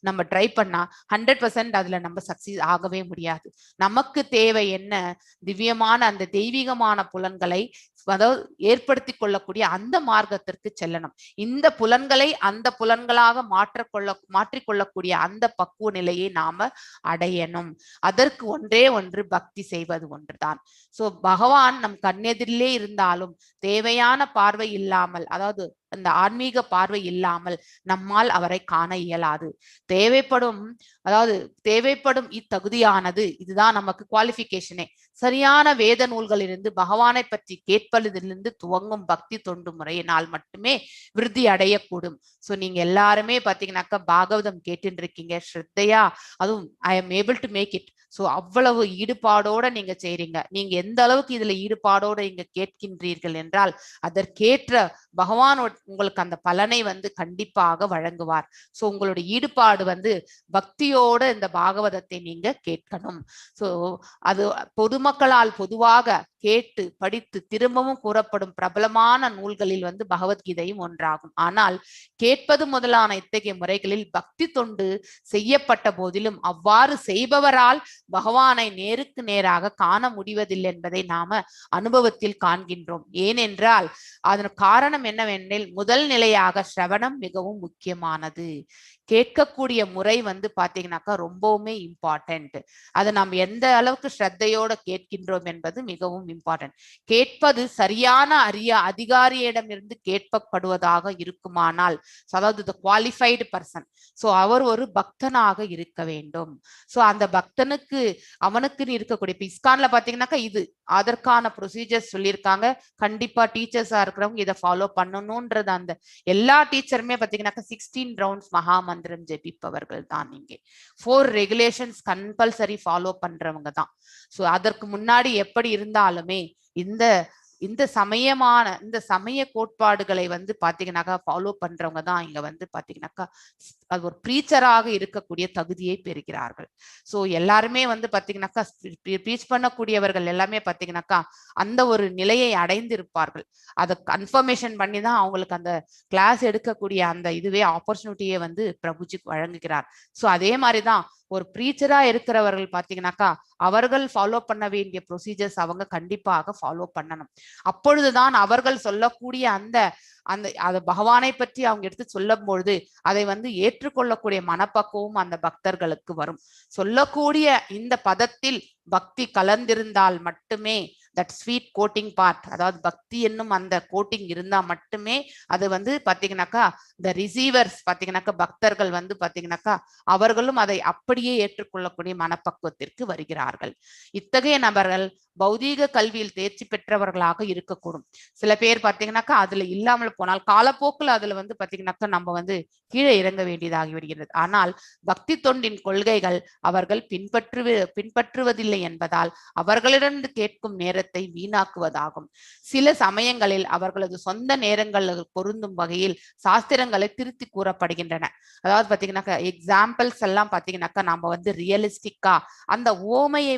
[SPEAKER 1] நம்ம ட்ரை பண்ணா 100% அதுல நம்ம சக்சஸ் ஆகவே முடியாது. நமக்கு தேவை என்ன? திவ்யமான அந்த தெய்வீகமான புலன்களை அதாவது ஏற்படுத்தி கொள்ளக்கூடிய அந்த மார்க்கத்திற்கு செல்லணும். இந்த புலன்களை அந்த புலன்களாக மாற்றிக்கொள்ளக்கூடிய அந்த பக்குவ நிலையை நாம அடையணும். அதற்கு ஒன்றே ஒன்று பக்தி செய்வது ஒன்றுதான். சோ பகவான் நம் கண்ணெதிரிலே இருந்தாலும் தேவையான பார்வை இல்லாமல், அதாவது அந்த ஆன்மீக பார்வை இல்லாமல் நம்மால் அவரை காண இயலாது. தேவைப்படும் இத்தகுதியானது இதுதான் நமக்கு குவாலிஃபிகேஷனே. சரியான வேத நூல்களிலிருந்து பகவானை பற்றி கேட்பதிலிருந்து துவங்கும் பக்தி தொண்டு முறையினால் மட்டுமே விருத்தி அடையக்கூடும். சோ நீங்க எல்லாருமே பாத்தீங்கன்னாக்கா பாகவதம் கேட்டு இருக்கீங்க ஸ்ரத்தையா, அதுவும் I am able to make it. So அவ்வளவு ஈடுபாடோட நீங்க செய்றீங்க. நீங்க எந்த அளவுக்கு இதுல ஈடுபாடோட நீங்க கேட்கின்றீர்கள் என்றால் அதற்கேற்ற பகவான் உங்களுக்கு அந்த பலனை கண்டிப்பாக வழங்குவார். சோ உங்களுடைய ஈடுபாடு பக்தியோட இந்த பாகவதத்தை நீங்க கேட்கணும். சோ அது பொதுமக்களால் பொதுவாக கேட்டு படித்து திரும்பவும் கூறப்படும் பிரபலமான நூல்களில் பகவத்கீதையும் ஒன்றாகும். ஆனால் கேட்பது முதலான இத்தகைய முறைகளில் பக்தி தொண்டு செய்யப்பட்ட போதிலும் அவ்வாறு செய்பவரால் பகவானை நேருக்கு நேராக காண முடிவதில்லை என்பதை நாம அனுபவத்தில் காண்கின்றோம். ஏனென்றால் அதன் காரணம் என்னவெனில் முதல் நிலையாக சிரவணம் மிகவும் முக்கியமானது. கேட்கக்கூடிய முறை பாத்தீங்கன்னாக்கா ரொம்பவுமே இம்பார்ட்டன்ட். அதை நாம் எந்த அளவுக்கு ஸ்ரத்தையோட கேட்கின்றோம் என்பது மிகவும் இம்பார்ட்டன்ட். கேட்பது சரியான அதிகாரியிடம் இருந்து கேட்கப்படுவதாக இருக்குமானால், அதாவது குவாலிஃபைடு பர்சன், சோ அவர் ஒரு பக்தனாக இருக்க வேண்டும். சோ அந்த பக்தனுக்கு அவனுக்குன்னு இருக்கக்கூடிய இஸ்கான்ல பாத்தீங்கன்னாக்கா இது அதற்கான ப்ரொசீஜர்ஸ் சொல்லியிருக்காங்க. கண்டிப்பா டீச்சர்ஸா இருக்கிறவங்க இதை ஃபாலோ பண்ணணும்ன்றது அந்த எல்லா டீச்சருமே பாத்தீங்கன்னாக்கா 16 ரவுண்ட்ஸ் மகா மந்திரம் ஜெபிப்பவர்கள் தான். நீங்க 4 ரெகுலேஷன்ஸ் கம்பல்சரி ஃபாலோ பண்றவங்க தான். சோ அதற்கு முன்னாடி எப்படி இருந்தாலுமே இந்த சமய கோட்பாடுகளை பாத்தீங்கன்னாக்கா ஃபாலோ பண்றவங்க தான் இங்க பாத்தீங்கன்னாக்கா அது ஒரு பிரீச்சராக இருக்கக்கூடிய தகுதியை பெறுகிறார்கள். சோ எல்லாருமே பாத்தீங்கன்னாக்கா பிரீச் பண்ணக்கூடியவர்கள் எல்லாமே பாத்தீங்கன்னாக்கா அந்த ஒரு நிலையை அடைந்திருப்பார்கள். அதை கன்ஃபர்மேஷன் பண்ணி தான் அவங்களுக்கு அந்த கிளாஸ் எடுக்கக்கூடிய அந்த இதுவே ஆப்பர்ச்சுனிட்டியை பிரபுஜி வழங்குகிறார். சோ அதே மாதிரிதான் ஒரு பிரீச்சரா இருக்கிறவர்கள் பாத்தீங்கன்னாக்கா அவர்கள் ஃபாலோ பண்ண வேண்டிய ப்ரொசீஜர்ஸ் அவங்க கண்டிப்பாக ஃபாலோ பண்ணணும். அப்பொழுதுதான் அவர்கள் சொல்லக்கூடிய அந்த பகவானை பற்றி அவங்க எடுத்து சொல்லும் பொழுது அதை ஏற்றுக்கொள்ளக்கூடிய மனப்பக்குவம் அந்த பக்தர்களுக்கு வரும். சொல்லக்கூடிய இந்த பதத்தில் பக்தி கலந்திருந்தால் மட்டுமே தட் ஸ்வீட் கோட்டிங் பார்ட், அதாவது பக்தி என்னும் அந்த கோட்டிங் இருந்தா மட்டுமே அது பாத்தீங்கன்னாக்கா இந்த ரிசீவர்ஸ் பாத்தீங்கன்னாக்கா பக்தர்கள் பாத்தீங்கன்னாக்கா அவர்களும் அதை அப்படியே ஏற்றுக்கொள்ளக்கூடிய மனப்பக்குவத்திற்கு வருகிறார்கள். இத்தகைய நபர்கள் பௌதீக கல்வியில் தேர்ச்சி பெற்றவர்களாக இருக்கக்கூடும். சில பேர் பாத்தீங்கன்னாக்கா அதுல இல்லாமல் போனால் காலப்போக்கில் அதுல பாத்தீங்கன்னாக்கா நம்ம கீழே இறங்க வேண்டியதாகி வருகிறது. ஆனால் பக்தி தொண்டின் கொள்கைகள் அவர்கள் பின்பற்றுவதில்லை என்பதால் அவர்களிடம் கேட்கும் நேரத்தை வீணாக்குவதாகும். சில சமயங்களில் அவர்களது சொந்த நேரங்கள் பொருந்தும் வகையில் சாஸ்திரங்களை திருத்தி கூறப்படுகின்றன. அதாவது பாத்தீங்கன்னாக்கா எக்ஸாம்பிள்ஸ் எல்லாம் பாத்தீங்கன்னாக்கா நம்ம ரியலிஸ்டிக்கா அந்த ஓமையை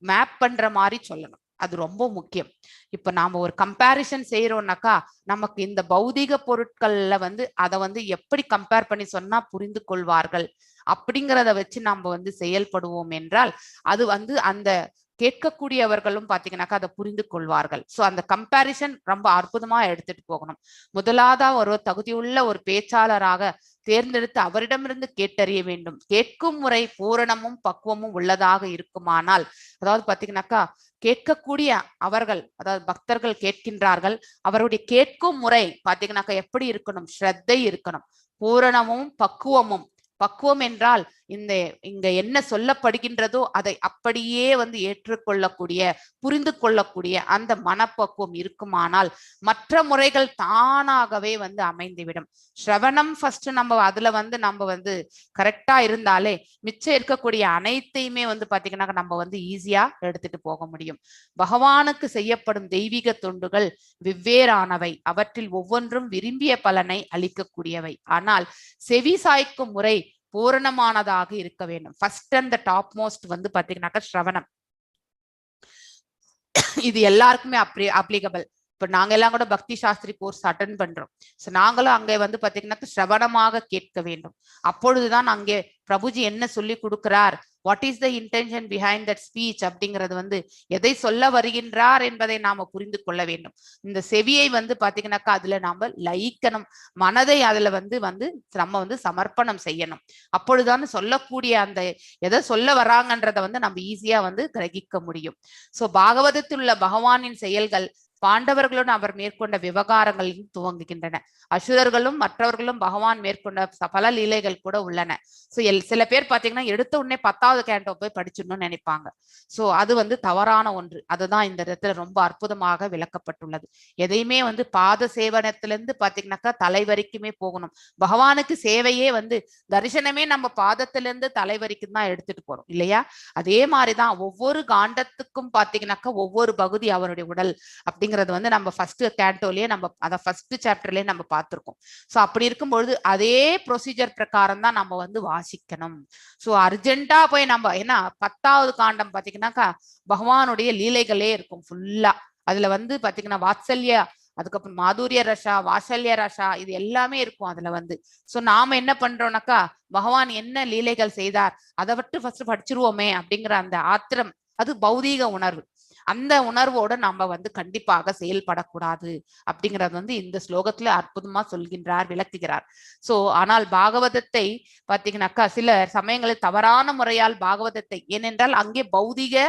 [SPEAKER 1] மேப் பண்ற மாதிரி சொல்லணும். அது ரொம்ப முக்கியம். இப்ப நாம ஒரு கம்பேரிசன் செய்யறோம்னாக்கா நமக்கு இந்த பௌதிக பொருட்கள்ல அதை எப்படி கம்பேர் பண்ணி சொன்னா புரிந்து கொள்வார்கள் அப்படிங்கிறத வச்சு நம்ம செயல்படுவோம் என்றால் அது அந்த கேட்கக்கூடியவர்களும் பாத்தீங்கன்னாக்கா அதை புரிந்து கொள்வார்கள். சோ அந்த கம்பேரிசன் ரொம்ப அற்புதமா எடுத்துட்டு போகணும். முதலாவதா ஒரு தகுதியுள்ள ஒரு பேச்சாளராக தேர்ந்தெடுத்து அவரிடமிருந்து கேட்டறிய வேண்டும். கேட்கும் முறை பூரணமும் பக்குவமும் உள்ளதாக இருக்குமானால், அதாவது பாத்தீங்கன்னாக்கா கேட்கக்கூடிய அவர்கள், அதாவது பக்தர்கள் கேட்கின்றார்கள், அவருடைய கேட்கும் முறை பாத்தீங்கன்னாக்கா எப்படி இருக்கணும்? ஸ்ரத்தை இருக்கணும், பூரணமும் பக்குவமும். பக்குவம் என்றால் இங்க என்ன சொல்லப்படுகின்றதோ அதை அப்படியே ஏற்றுக்கொள்ளக்கூடிய, புரிந்து கொள்ளக்கூடிய அந்த மனப்பக்குவம் இருக்குமானால் மற்ற முறைகள் தானாகவே அமைந்துவிடும். ஸ்ரவணம் ஃபர்ஸ்ட் நம்ம அதுல நம்ம கரெக்டா இருந்தாலே மிச்சம் இருக்கக்கூடிய அனைத்தையுமே பாத்தீங்கன்னா நம்ம ஈஸியா எடுத்துட்டு போக முடியும். பகவானுக்கு செய்யப்படும் தெய்வீக தொண்டுகள் வெவ்வேறானவை, அவற்றில் ஒவ்வொன்றும் விரும்பிய பலனை அளிக்கக்கூடியவை. ஆனால் செவி சாய்க்கும் முறை பூரணமானதாக இருக்க வேண்டும். ஃபர்ஸ்ட் அண்ட் டாப் மோஸ்ட் பாத்தீங்கன்னாக்கா ஸ்ரவணம். இது எல்லாருக்குமே அப்ளிகபிள். இப்ப நாங்க எல்லாம் கூட பக்தி சாஸ்திரி கோர்ஸ் அட்டென்ட் பண்றோம். சோ நாங்களும் அங்கே பாத்தீங்கன்னா ஸ்ரவணமாக கேட்க வேண்டும். அப்பொழுதுதான் அங்கே பிரபுஜி என்ன சொல்லி கொடுக்கிறார், what is the intention behind that speech அப்படிங்கிறது எதை சொல்ல வருகின்றார் என்பதை நாம புரிந்து கொள்ள வேண்டும். இந்த செவியை பாத்தீங்கன்னாக்கா அதுல நாம லயிக்கணும், மனதை அதுல நம்ம சமர்ப்பணம் செய்யணும். அப்பொழுதுதான் சொல்லக்கூடிய அந்த எதை சொல்ல வராங்கன்றத நம்ம ஈஸியா கிரகிக்க முடியும். சோ பாகவதத்தில் உள்ள பகவானின் செயல்கள் பாண்டவர்களுடன் அவர் மேற்கொண்ட விவகாரங்களில் துவங்குகின்றன. அசுரர்களும் மற்றவர்களும் பகவான் மேற்கொண்ட பல லீலைகள் கூட உள்ளன. சோ சில பேர் பாத்தீங்கன்னா எடுத்த உடனே 10வது கேண்டோ போய் படிச்சிடணும்னு நினைப்பாங்க. சோ அது தவறான ஒன்று. அதுதான் இந்த இடத்துல ரொம்ப அற்புதமாக விளக்கப்பட்டுள்ளது. எதையுமே பாத சேவனத்திலிருந்து பாத்தீங்கன்னாக்கா தலை வரைக்குமே போகணும். பகவானுக்கு சேவையே தரிசனமே நம்ம பாதத்திலிருந்து தலை வரைக்கும் தான் எடுத்துட்டு போறோம் இல்லையா? அதே மாதிரிதான் ஒவ்வொரு காண்டத்துக்கும் பாத்தீங்கன்னாக்கா ஒவ்வொரு பகுதி அவருடைய உடல் அப்படிங்கிறது நம்ம ஃபர்ஸ்ட் கேண்டோலயே நம்ம அத ஃபர்ஸ்ட் சாப்டர்லயே நம்ம பார்த்திருக்கோம். சோ அப்படி இருக்கும்பொழுது அதே ப்ரொசீஜர் பிரகாரம் தான் நம்ம வாசிக்கணும். சோ அர்ஜென்ட்டா போய் நம்ம ஏன்னா 10வது காண்டம் பாத்தீங்கன்னாக்கா பகவானுடைய லீலைகளே இருக்கும் ஃபுல்லா. அதுல பாத்தீங்கன்னா வாத்சல்யா, அதுக்கப்புறம் மாதுரிய ரசா, வாசல்ய ரசா, இது எல்லாமே இருக்கும் அதுல சோ நாம என்ன பண்றோம்னாக்கா பகவான் என்ன லீலைகள் செய்தார் அதை விட்டு ஃபர்ஸ்ட் படிச்சிருவோமே அப்படிங்கிற அந்த ஆத்திரம், அது பௌதீக உணர்வு. அந்த உணர்வோட நம்ம கண்டிப்பாக செயல்படக்கூடாது அப்படிங்கிறது இந்த ஸ்லோகத்துல அற்புதமா சொல்கின்றார், விளக்குகிறார். சோ ஆனால் பாகவதத்தை பாத்தீங்கன்னாக்கா சில சமயங்களில் தவறான முறையால் பாகவதத்தை, ஏனென்றால் அங்கே பௌதிக,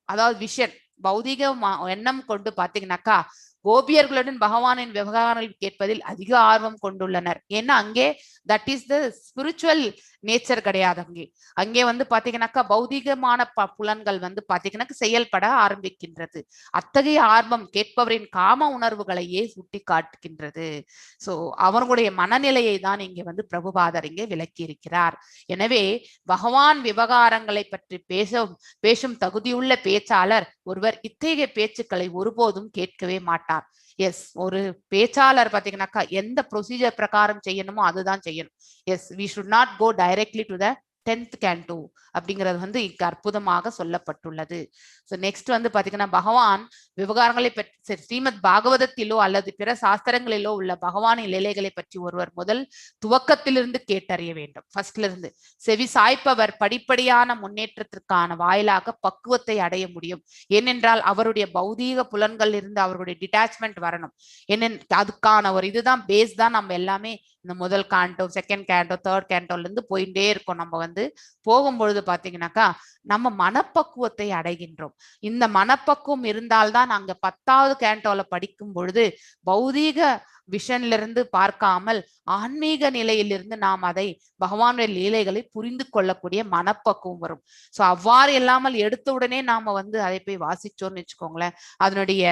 [SPEAKER 1] அதாவது விஷன், பௌதிக எண்ணம் கொண்டு பாத்தீங்கன்னாக்கா கோபியர்களுடன் பகவானின் விவகாரங்கள் கேட்பதில் அதிக ஆர்வம் கொண்டுள்ளனர். ஏன்னா அங்கே that is the spiritual nature கிடையாது. அங்கே பாத்தீங்கன்னாக்கா பௌதிகமான புலன்கள் பாத்தீங்கன்னாக்கா செயல்பட ஆரம்பிக்கின்றது. அத்தகைய ஆர்வம் கேட்பவரின் காம உணர்வுகளையே சுட்டி காட்டுகின்றது. சோ அவர்களுடைய மனநிலையை தான் இங்கே பிரபுபாதர் இங்கே விளக்கி இருக்கிறார். எனவே பகவான் விவகாரங்களை பற்றி பேசும் தகுதியுள்ள பேச்சாளர் ஒருவர் இத்தகைய பேச்சுக்களை ஒருபோதும் கேட்கவே மாட்டார். எஸ், ஒரு பேச்சாளர் பாத்தீங்கன்னாக்கா எந்த ப்ரொசீஜர் பிரகாரம் செய்யணுமோ அதுதான் செய்யணும். Yes, we should not go directly to the 10th canto அப்படிங்கிறது இங்க அற்புதமாக சொல்லப்பட்டுள்ளது. ஸோ நெக்ஸ்ட் பாத்தீங்கன்னா பகவான் விவகாரங்களை பற்றி ஸ்ரீமத் பாகவதத்திலோ அல்லது பிற சாஸ்திரங்களிலோ உள்ள பகவானின் லீலைகளை பற்றி ஒருவர் முதல் துவக்கத்திலிருந்து கேட்டறிய வேண்டும். ஃபர்ஸ்ட்ல இருந்து செவி சாய்ப்பவர் படிப்படியான முன்னேற்றத்திற்கான வாயிலாக பக்குவத்தை அடைய முடியும். ஏனென்றால் அவருடைய பௌதீக புலன்கள் இருந்து அவருடைய டிட்டாச்மெண்ட் வரணும். அதுக்கான ஒரு இதுதான் பேஸ் தான் நம்ம எல்லாமே இந்த முதல் கேண்டோ, செகண்ட் கேண்டோ, தேர்ட் கேண்டோல இருந்து போயிட்டே இருக்கோம். நம்ம போகும்பொழுது பாத்தீங்கன்னாக்கா நம்ம மனப்பக்குவத்தை அடைகின்றோம். இந்த மனப்பக்குவம் இருந்தால்தான் அங்க 10வது கேண்டோல படிக்கும் பொழுது பௌதீக விஷன்ல இருந்து பார்க்காமல் ஆன்மீக நிலையிலிருந்து நாம் அதை பகவானுடைய லீலைகளை புரிந்து கொள்ளக்கூடிய மனப்பக்குவம் வரும். சோ அவ்வாறு இல்லாமல் எடுத்த உடனே நாம அதை போய் வாசிச்சோம்னு வச்சுக்கோங்களேன், அதனுடைய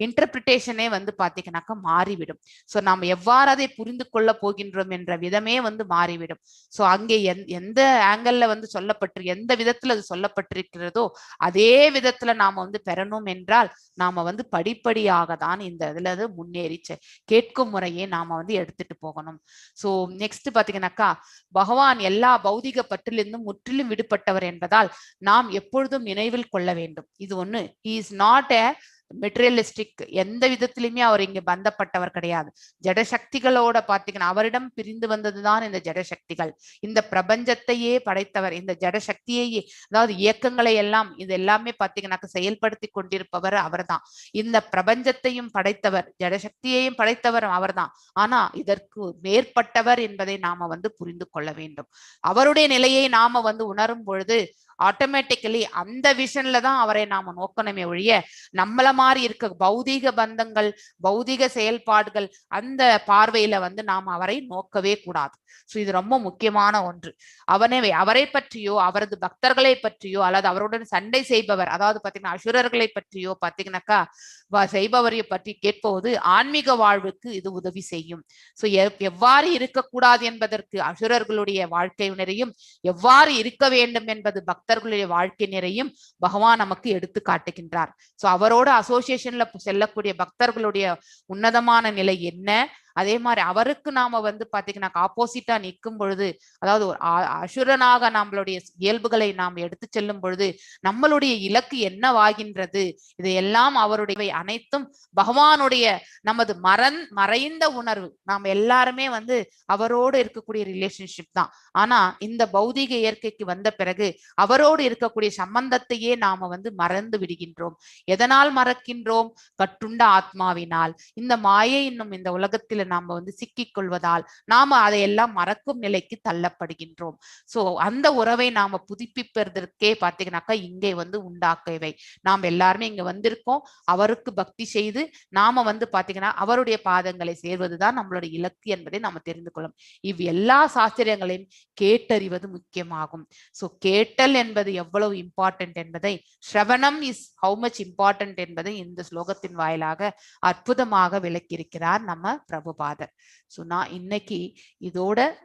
[SPEAKER 1] இன்டர்பிரிட்டேஷனே பாத்தீங்கன்னாக்கா மாறிவிடும். சோ நாம் எவ்வாறு அதை புரிந்து கொள்ள போகின்றோம் என்ற விதமே மாறிவிடும். சோ அங்கே எந்த ஆங்கிள் சொல்லப்பட்டு எந்த விதத்துல அது சொல்லப்பட்டிருக்கிறதோ அதே விதத்துல நாம பெறணும் என்றால் நாம படிப்படியாக தான் இந்த இதுல முன்னேறி கேட்கும் முறையே நாம எடுத்துட்டு போகணும். சோ நெக்ஸ்ட் பாத்தீங்கன்னாக்கா பகவான் எல்லா பௌதிக பற்றிலிருந்தும் முற்றிலும் விடுபட்டவர் என்பதால் நாம் எப்பொழுதும் நினைவில் கொள்ள வேண்டும். இது ஒண்ணு, he is not a materialistic எந்த விதத்திலுமே அவர் இங்க பந்தப்பட்டவர் கிடையாது. ஜடசக்திகளோட பாத்தீங்கன்னா அவரிடம் பிரிந்து வந்ததுதான் இந்த ஜடசக்திகள். இந்த பிரபஞ்சத்தையே படைத்தவர், இந்த ஜடசக்தியையே, அதாவது இயக்கங்களை எல்லாம் இது எல்லாமே பாத்தீங்கன்னாக்க செயல்படுத்தி கொண்டிருப்பவர் அவர்தான். இந்த பிரபஞ்சத்தையும் படைத்தவர், ஜடசக்தியையும் படைத்தவர் அவர்தான். ஆனா இதற்கு மேற்பட்டவர் என்பதை நாம புரிந்து கொள்ள வேண்டும். அவருடைய நிலையை நாம உணரும் பொழுது ஆட்டோமேட்டிக்கலி அந்த விஷன்ல தான் அவரை நாம நோக்கணுமே ஒழிய நம்மள மாதிரி இருக்க பௌதீக பந்தங்கள், பௌதீக செயல்பாடுகள் அந்த பார்வையில நாம அவரை நோக்கவே கூடாது. சோ இது ரொம்ப முக்கியமான ஒன்று. அவரை பற்றியோ அவரது பக்தர்களை பற்றியோ அல்லது அவருடன் சண்டை செய்பவர், அதாவது பாத்தீங்கன்னா அசுரர்களை பற்றியோ பாத்தீங்கன்னாக்கா செய்பவரை பற்றி கேட்பது ஆன்மீக வாழ்வுக்கு இது உதவி செய்யும். சோ எவ்வாறு இருக்கக்கூடாது என்பதற்கு அசுரர்களுடைய வாழ்க்கையினரையும், எவ்வாறு இருக்க வேண்டும் என்பது பக்தர்களுடைய வாழ்க்கையினரையும் பகவான் நமக்கு எடுத்து காட்டுகின்றார். சோ அவரோட அசோசியேஷன்ல செல்லக்கூடிய பக்தர்களுடைய உன்னதமான நிலை என்ன, அதே மாதிரி அவருக்கு நாம பாத்தீங்கன்னா ஆப்போசிட்டா நிற்கும் பொழுது, அதாவது ஒரு அசுரனாக நம்மளுடைய இயல்புகளை நாம் எடுத்து செல்லும் பொழுது நம்மளுடைய இலக்கு என்னவாகின்றது, இதையெல்லாம் அவருடைய அனைத்தும் பகவானுடைய நமது மறைந்த உணர்வு. நாம் எல்லாருமே அவரோடு இருக்கக்கூடிய ரிலேஷன்ஷிப் தான். ஆனா இந்த பௌதீக இயற்கைக்கு வந்த பிறகு அவரோடு இருக்கக்கூடிய சம்பந்தத்தையே நாம மறந்து விடுகின்றோம். எதனால் மறக்கின்றோம்? கட்டுண்ட ஆத்மாவினால், இந்த மாயை என்னும் இந்த உலகத்தில் நாம சிக்கிக் கொள்வதால் நாம அதையெல்லாம் மறக்கும் நிலைக்கு தள்ளப்படுகின்றோம். சோ அந்த உறவை நாம புதுப்பிப்பதற்கே பாத்தீங்கன்னாக்கா இங்கே உண்டாக்கவை. நாம் எல்லாருமே இங்க வந்திருக்கோம் அவருக்கு பக்தி செய்து நாம பாத்தீங்கன்னா அவருடைய பாதங்களை சேர்வதுதான் நம்மளுடைய இலக்கு என்பதை நாம தெரிந்து கொள்ளும். எல்லா சாஸ்திரங்களையும் கேட்டறிவது முக்கியமாகும். சோ கேட்டல் என்பது எவ்வளவு இம்பார்ட்டன்ட் என்பதை, ஸ்ரவணம் இஸ் ஹவு மச் இம்பார்ட்டன்ட் என்பதை இந்த ஸ்லோகத்தின் வாயிலாக அற்புதமாக விளக்கியிருக்கிறார் நம்ம பிரபுபாதர். சோ நான் இன்னைக்கு இதோட